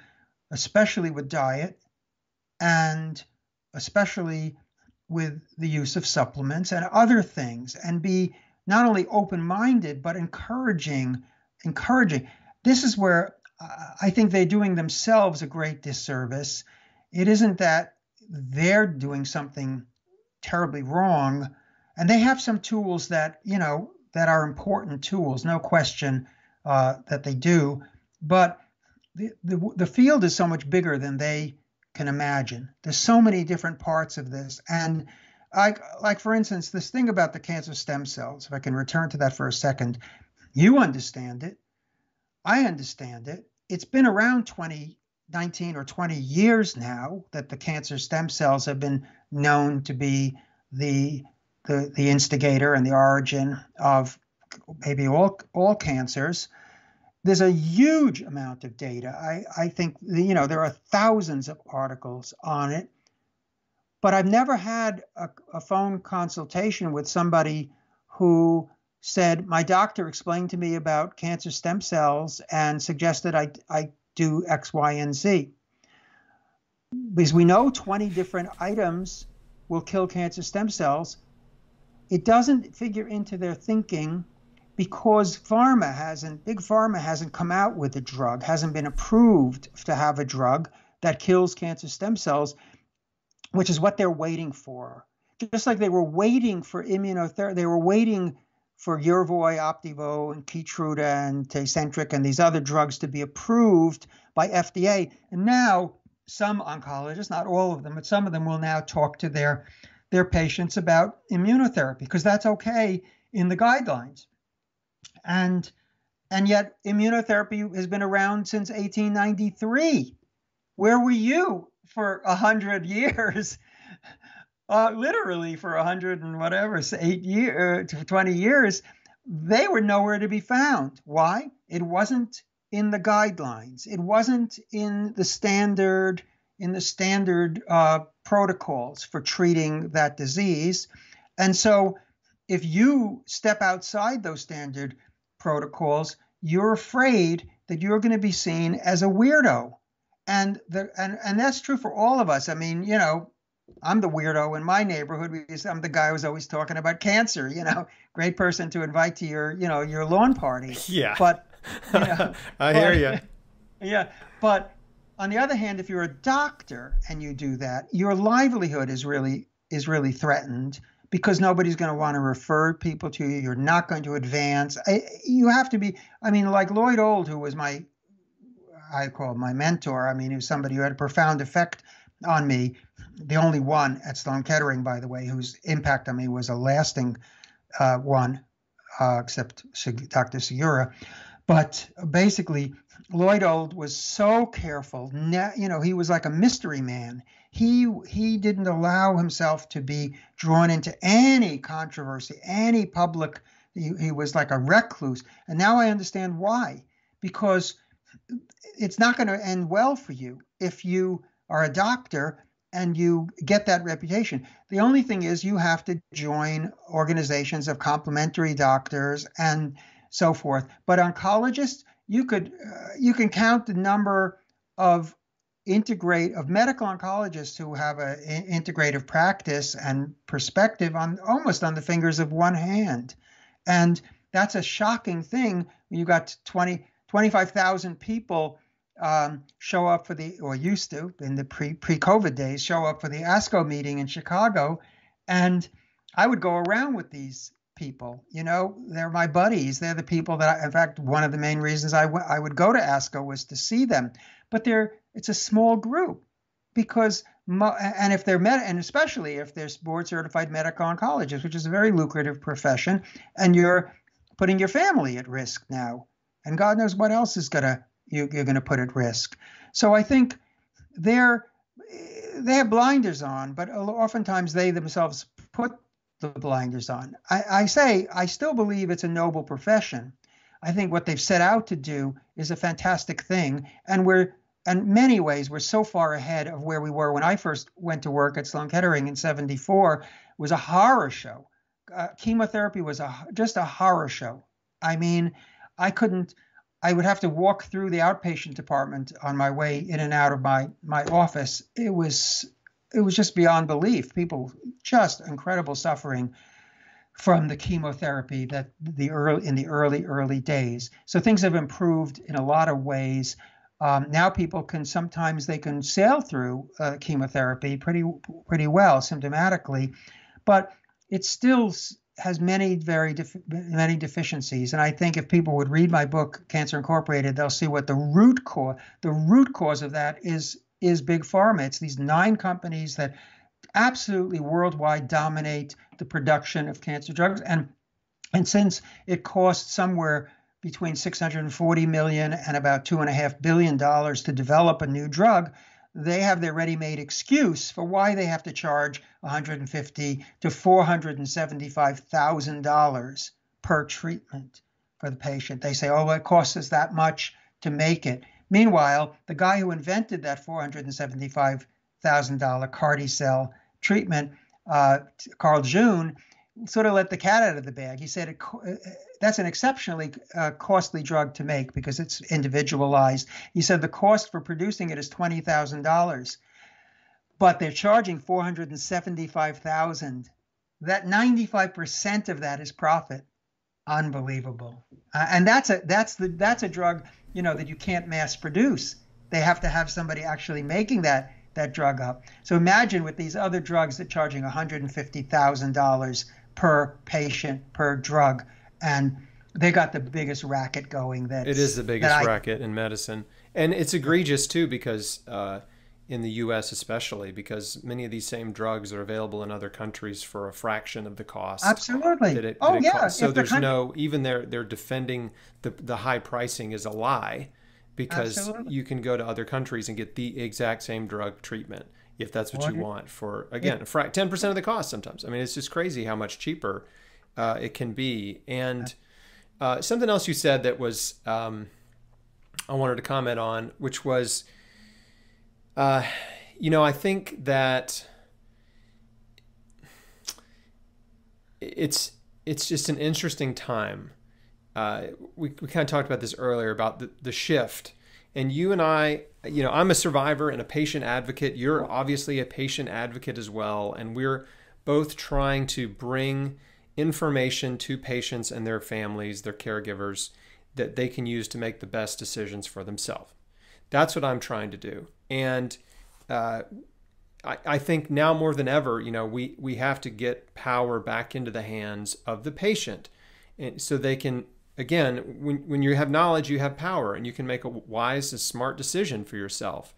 especially with diet and especially with the use of supplements and other things, and be not only open-minded, but encouraging. This is where I think they're doing themselves a great disservice. It isn't that they're doing something terribly wrong, and they have some tools that, that are important tools, no question that they do, but the field is so much bigger than they can imagine. There's so many different parts of this. And like for instance, this thing about the cancer stem cells, if I can return to that for a second, you understand it. I understand it. It's been around 19 or 20 years now that the cancer stem cells have been known to be the instigator and the origin of maybe all cancers. There's a huge amount of data. I think, there are thousands of articles on it, but I've never had a phone consultation with somebody who said, my doctor explained to me about cancer stem cells and suggested I do X, Y, and Z. Because we know 20 different items will kill cancer stem cells. It doesn't figure into their thinking because Big Pharma hasn't come out with a drug, hasn't been approved to have a drug that kills cancer stem cells, which is what they're waiting for. Just like they were waiting for immunotherapy, they were waiting for Yervoy, Opdivo, and Keytruda, and Tecentriq, and these other drugs to be approved by FDA. And now some oncologists, not all of them, but some of them will now talk to their patients about immunotherapy, because that's okay in the guidelines. And yet immunotherapy has been around since 1893. Where were you for 100 years? Literally for 100 and whatever, 20 years, they were nowhere to be found. Why? It wasn't in the guidelines. It wasn't in the standard protocols for treating that disease. And so if you step outside those standard protocols, you're afraid that you're going to be seen as a weirdo. And that's true for all of us. I mean, I'm the weirdo in my neighborhood because I'm the guy who's always talking about cancer, great person to invite to your lawn party. Yeah. But, I hear you. Yeah. But on the other hand, if you're a doctor and you do that, your livelihood is really threatened, because nobody's going to want to refer people to you. You're not going to advance. You have to be, like Lloyd Old, who was I call him my mentor. He was somebody who had a profound effect on me. The only one at Sloan Kettering, by the way, whose impact on me was a lasting one, except Dr. Segura. But basically, Lloyd Old was so careful. He was like a mystery man. He didn't allow himself to be drawn into any controversy, any public. He was like a recluse. And now I understand why. Because it's not going to end well for you if you are a doctor and you get that reputation. The only thing is you have to join organizations of complementary doctors and so forth. But oncologists, you can count the number of medical oncologists who have an integrative practice and perspective almost on the fingers of one hand. And that's a shocking thing. You got 25,000 people show up used to in the pre-COVID days, show up for the ASCO meeting in Chicago. And I would go around with these people, they're my buddies. They're the people that in fact, one of the main reasons I would go to ASCO was to see them. But it's a small group, because, and if they're and especially if they're board certified medical oncologists, which is a very lucrative profession, and you're putting your family at risk now, and God knows what else you're going to put at risk. So I think they have blinders on, but oftentimes they themselves put the blinders on. I still believe it's a noble profession. I think what they've set out to do is a fantastic thing, and in many ways, we're so far ahead of where we were when I first went to work at Sloan Kettering in '74. It was a horror show. Chemotherapy was just a horror show. I mean, I couldn't, I would have to walk through the outpatient department on my way in and out of my office. It was just beyond belief. People, just incredible suffering from the chemotherapy that in the early days. So things have improved in a lot of ways. Now people can sometimes sail through chemotherapy pretty well symptomatically, but it still has many many deficiencies. And I think if people would read my book, Cancer Incorporated, they'll see what the root cause of that is big pharma. It's these 9 companies that absolutely worldwide dominate the production of cancer drugs. And since it costs somewhere between $640 million and about $2.5 billion to develop a new drug, they have their ready-made excuse for why they have to charge $150,000 to $475,000 per treatment for the patient. They say, oh, it costs us that much to make it. Meanwhile, the guy who invented that $475,000 Carticel treatment, Carl June, sort of let the cat out of the bag. He said that's an exceptionally costly drug to make because it's individualized. He said the cost for producing it is $20,000, but they're charging $475,000. That 95% of that is profit. Unbelievable. And that's a drug, that you can't mass produce. They have to have somebody actually making that drug up. So imagine with these other drugs that charging $150,000 per patient per drug, and they got the biggest racket going. It is the biggest racket in medicine, and it's egregious too because in the U.S. especially, because many of these same drugs are available in other countries for a fraction of the cost. Absolutely. So there's even they're defending the high pricing is a lie, because Absolutely. you can go to other countries and get the exact same drug treatment if that's what you want for, again, 10% of the cost sometimes. I mean, it's just crazy how much cheaper it can be. And something else you said that was I wanted to comment on, which was, I think that it's just an interesting time. We kind of talked about this earlier about the shift. And you and I, I'm a survivor and a patient advocate. You're obviously a patient advocate as well. And we're both trying to bring information to patients and their families, their caregivers, that they can use to make the best decisions for themselves. That's what I'm trying to do. And I think now more than ever, we have to get power back into the hands of the patient, and so they can, again, when you have knowledge, you have power, and you can make a wise and smart decision for yourself.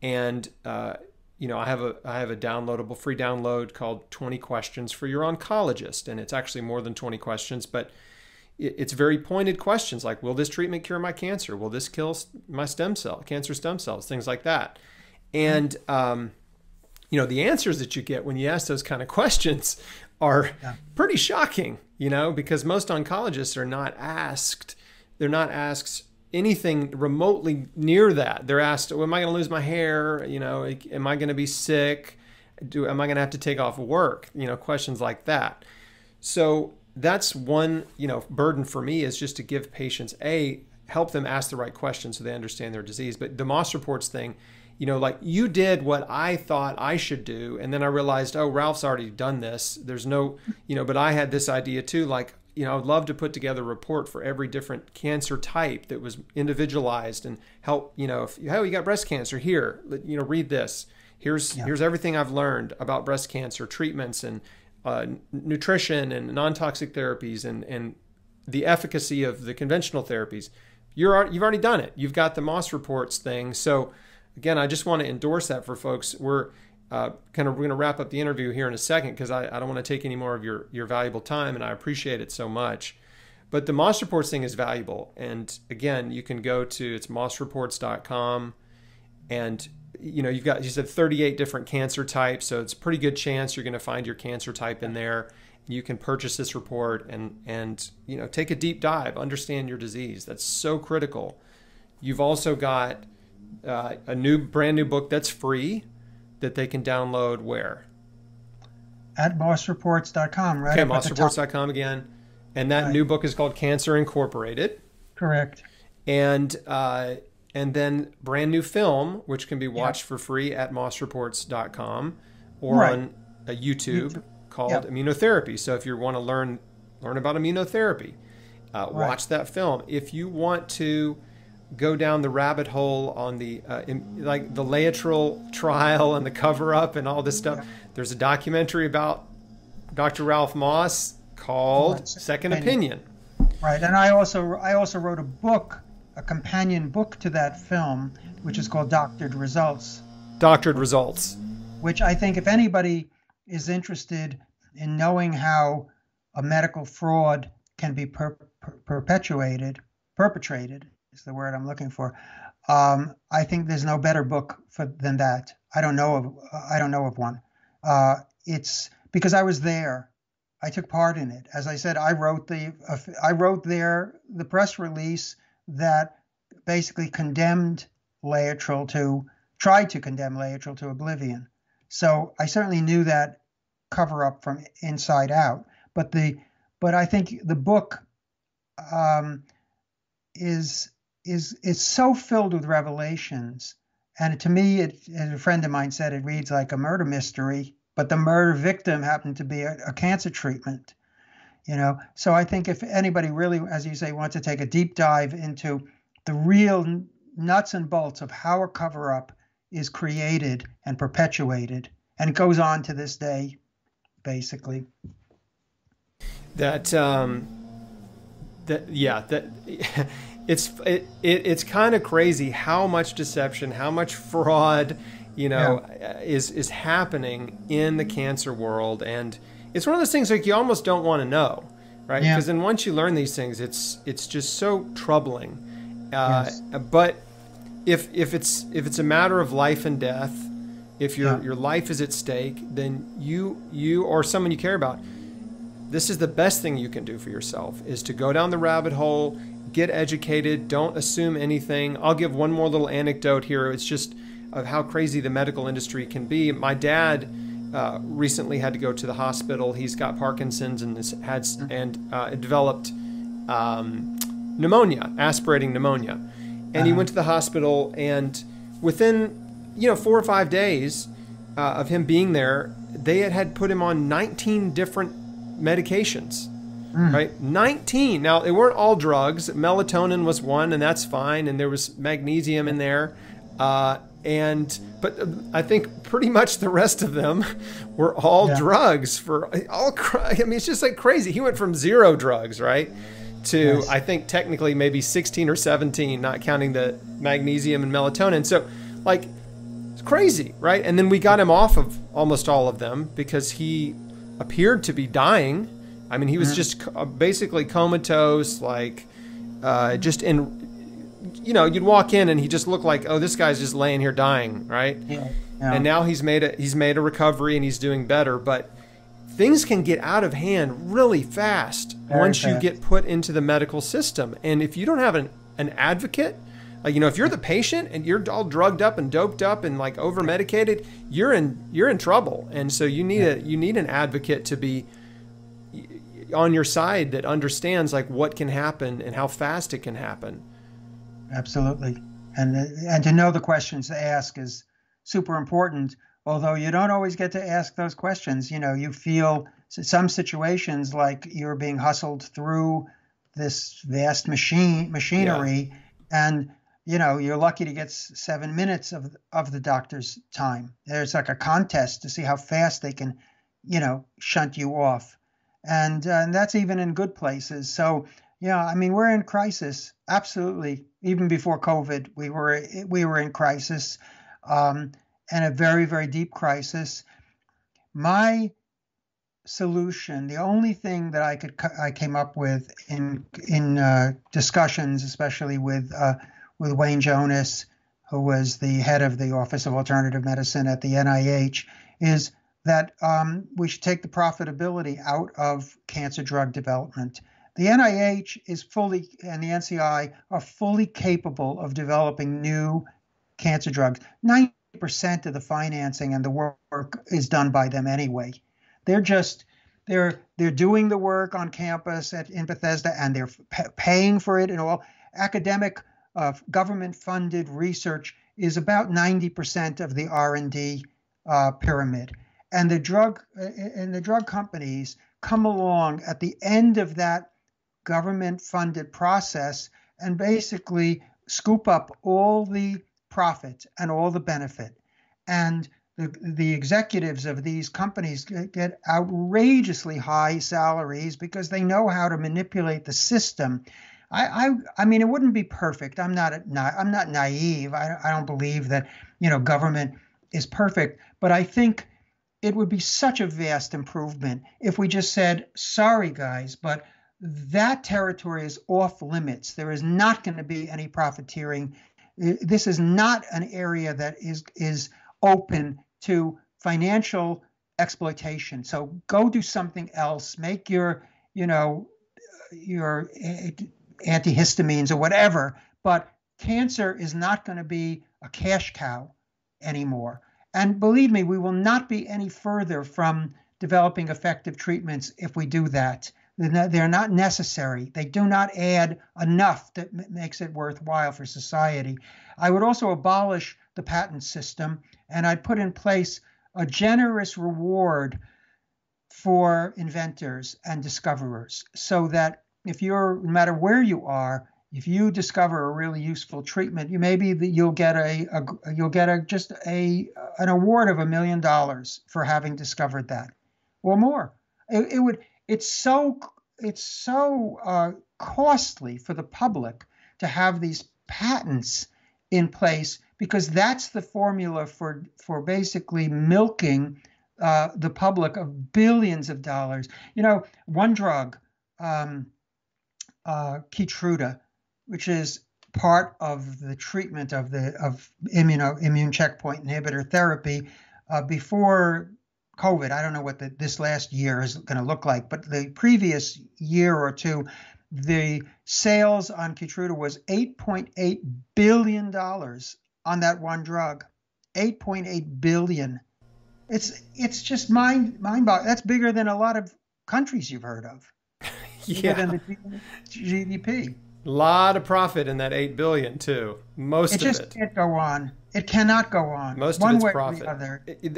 And I have a downloadable free download called 20 Questions for Your Oncologist, and it's actually more than 20 questions, but it's very pointed questions like, will this treatment cure my cancer? Will this kill my cancer stem cells? Things like that. And the answers that you get when you ask those kind of questions are pretty shocking, because most oncologists are not asked anything remotely near that. They're asked, am I going to lose my hair? Am I going to be sick? Am I going to have to take off work? Questions like that. So that's one, burden for me, is just to give patients, help them ask the right questions so they understand their disease. But the Moss reports thing, like you did what I thought I should do. And then I realized, oh, Ralph's already done this. There's no, but I had this idea too. Like, I would love to put together a report for every different cancer type that was individualized and help, if you got breast cancer here, read this. Here's everything I've learned about breast cancer treatments and nutrition and non-toxic therapies and the efficacy of the conventional therapies. You've already done it. You've got the Moss reports thing. So again, I just want to endorse that for folks. We're going to wrap up the interview here in a second because I don't want to take any more of your valuable time, and I appreciate it so much. But the Moss reports thing is valuable. And again, you can go to mossreports.com, and you said 38 different cancer types, so it's a pretty good chance you're going to find your cancer type in there. You can purchase this report and take a deep dive, understand your disease. That's so critical. You've also got a brand new book that's free that they can download where? At mossreports.com, right? Okay, Up at the top. mossreports.com again. And that Right. new book is called Cancer Incorporated. Correct. And then brand new film, which can be Yeah. watched for free at mossreports.com or Right. on a YouTube YouTube. called Yeah. Immunotherapy. So if you want to learn about immunotherapy, Right. watch that film. If you want to go down the rabbit hole on the like the laetrile trial and the cover up and all this stuff, Yeah. there's a documentary about Dr. Ralph Moss called Right. Second Opinion. Right. And I also wrote a book, a companion book to that film, which is called Doctored Results, Doctored Results. which I think if anybody is interested in knowing how a medical fraud can be perpetrated is the word I'm looking for. I think there's no better book than that. I don't know of one. It's because I was there. I took part in it. As I said, I wrote the press release that basically tried to condemn laetrile to oblivion. So I certainly knew that cover up from inside out. But I think the book is so filled with revelations, and to me, as a friend of mine said, it reads like a murder mystery. But the murder victim happened to be a cancer treatment, So I think if anybody really, as you say, wants to take a deep dive into the real nuts and bolts of how a cover-up is created and perpetuated, and it goes on to this day, basically. It's kind of crazy how much deception, how much fraud, is happening in the cancer world, and it's one of those things like you almost don't want to know, right? Because then once you learn these things, it's just so troubling. Yes. But if it's a matter of life and death, if your life is at stake, then you or someone you care about, this is the best thing you can do for yourself, is to go down the rabbit hole, get educated, don't assume anything. I'll give one more little anecdote here. It's just of how crazy the medical industry can be. My dad recently had to go to the hospital. He's got Parkinson's and developed pneumonia, aspirating pneumonia. And he went to the hospital, and within 4 or 5 days of him being there, they had put him on 19 different medications. Right? 19. Now, they weren't all drugs. Melatonin was one, and that's fine. And there was magnesium in there. But I think pretty much the rest of them were all drugs it's just like crazy. He went from 0 drugs, right, to I think technically maybe 16 or 17, not counting the magnesium and melatonin. So like, it's crazy, right? And then we got him off of almost all of them because he appeared to be dying. I mean, he was just basically comatose, like just in, you'd walk in and he just looked like, oh, this guy's just laying here dying, right? Yeah. And now he's made a recovery and he's doing better. But things can get out of hand really fast once you get put into the medical system. And if you don't have an advocate, if you're the patient and you're all drugged up and doped up and like over medicated, you're in trouble. And so you need an advocate to be on your side that understands like what can happen and how fast it can happen. Absolutely. And to know the questions to ask is super important, although you don't always get to ask those questions. You feel some situations like you're being hustled through this vast machinery, and you're lucky to get 7 minutes of the doctor's time. There's like a contest to see how fast they can shunt you off. And that's even in good places. So, we're in crisis. Absolutely. Even before COVID, we were in crisis, and a very, very deep crisis. My solution, the only thing that I came up with in discussions, especially with Wayne Jonas, who was the head of the Office of Alternative Medicine at the NIH, is that we should take the profitability out of cancer drug development. The NIH and the NCI are fully capable of developing new cancer drugs, 90% of the financing and the work is done by them anyway. They're just they're doing the work on campus in Bethesda, and they're paying for it and all. Academic, government-funded research is about 90% of the R&D pyramid, and the drug companies come along at the end of that government-funded process and basically scoop up all the profit and all the benefit. And the executives of these companies get outrageously high salaries because they know how to manipulate the system. I mean, it wouldn't be perfect. I'm not naive. I don't believe that, government is perfect, but I think it would be such a vast improvement if we just said, sorry, guys, but that territory is off limits. There is not going to be any profiteering. This is not an area that is open to financial exploitation. So go do something else. Make your antihistamines or whatever. But cancer is not going to be a cash cow anymore. And believe me, we will not be any further from developing effective treatments if we do that. They're not necessary. They do not add enough that makes it worthwhile for society. I would also abolish the patent system, and I'd put in place a generous reward for inventors and discoverers, so that no matter where you are, if you discover a really useful treatment, you'll get an award of $1 million for having discovered that, or more. It's so costly for the public to have these patents in place, because that's the formula for basically milking the public of billions of dollars. One drug, Keytruda, which is part of the treatment of immune checkpoint inhibitor therapy before COVID. I don't know what this last year is going to look like, but the previous year or two, the sales on Keytruda was $8.8 billion on that one drug. $8.8 billion. It's just mind-boggling. That's bigger than a lot of countries you've heard of. Bigger than the GDP. A lot of profit in that $8 billion too. Most of it. It just can't go on. It cannot go on. Most of it's profit.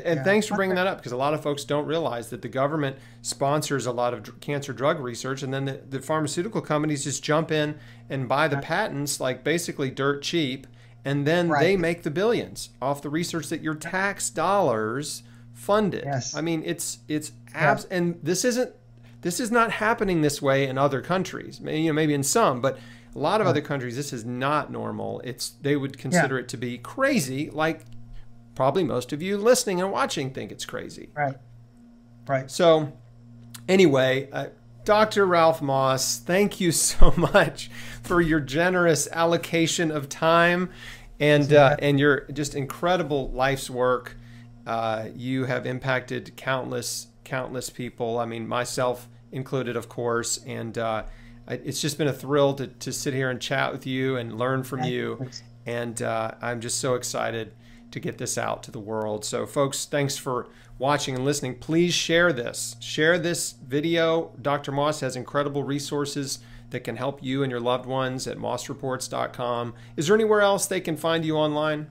And thanks for bringing that up, because a lot of folks don't realize that the government sponsors a lot of cancer drug research, and then the pharmaceutical companies just jump in and buy the patents like basically dirt cheap, and then they make the billions off the research that your tax dollars funded. Yes. I mean, and this is not happening this way in other countries. Maybe in some, but a lot of other countries, this is not normal. They would consider it to be crazy, like probably most of you listening and watching think it's crazy. Right. So anyway, Dr. Ralph Moss, thank you so much for your generous allocation of time and your just incredible life's work. You have impacted countless people. I mean, myself included, of course, and it's just been a thrill to sit here and chat with you and learn from you. And I'm just so excited to get this out to the world. So folks, thanks for watching and listening. Please share this. Share this video. Dr. Moss has incredible resources that can help you and your loved ones at mossreports.com. Is there anywhere else they can find you online?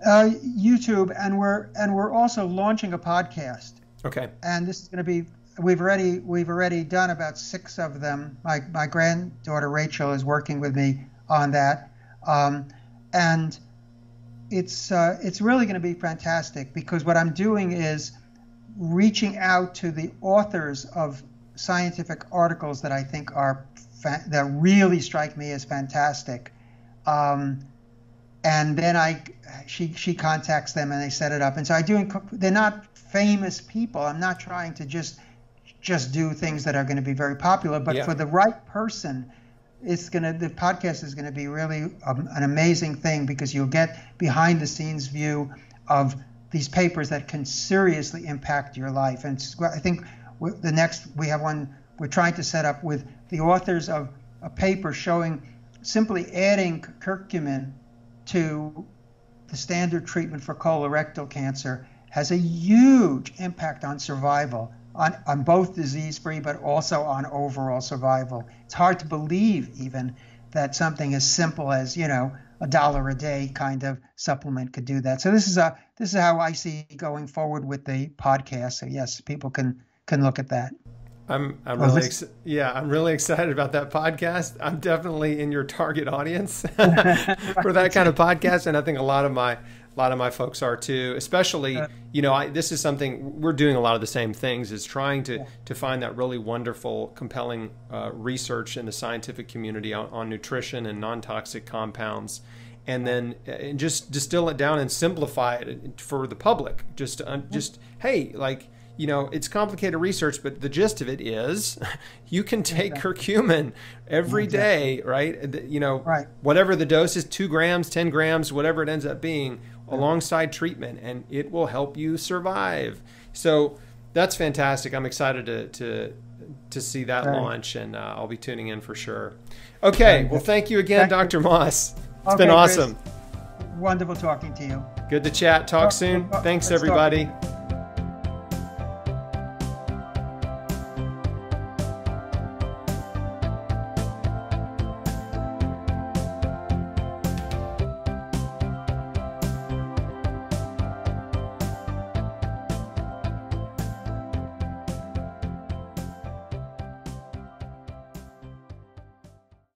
YouTube, and we're also launching a podcast. Okay. And this is going to be, we've already done about 6 of them. My granddaughter Rachel is working with me on that, and it's really going to be fantastic, because what I'm doing is reaching out to the authors of scientific articles that I think that really strike me as fantastic. And then she contacts them and they set it up. And so they're not famous people. I'm not trying to just do things that are going to be very popular, but for the right person, the podcast is going to be really an amazing thing, because you'll get behind the scenes view of these papers that can seriously impact your life. And I think we have one we're trying to set up with the authors of a paper showing simply adding curcumin to the standard treatment for colorectal cancer has a huge impact on survival, on both disease-free, but also on overall survival. It's hard to believe even that something as simple as, $1 a day kind of supplement could do that. So this is how I see going forward with the podcast. So yes, people can look at that. I'm really excited about that podcast. I'm definitely in your target audience for that kind of podcast, and I think a lot of my folks are too. Especially, this is something we're doing a lot of the same things, is trying to find that really wonderful, compelling research in the scientific community on nutrition and non-toxic compounds, and then just distill it down and simplify it for the public. Hey, it's complicated research, but the gist of it is you can take curcumin every day, right? Whatever the dose is, 2 grams, 10 grams, whatever it ends up being, alongside treatment, and it will help you survive. So that's fantastic. I'm excited to see that launch, and I'll be tuning in for sure. Okay, well, thank you again, Dr. Moss. It's been awesome. Chris, wonderful talking to you. Good to chat. Talk soon. Thanks, everybody.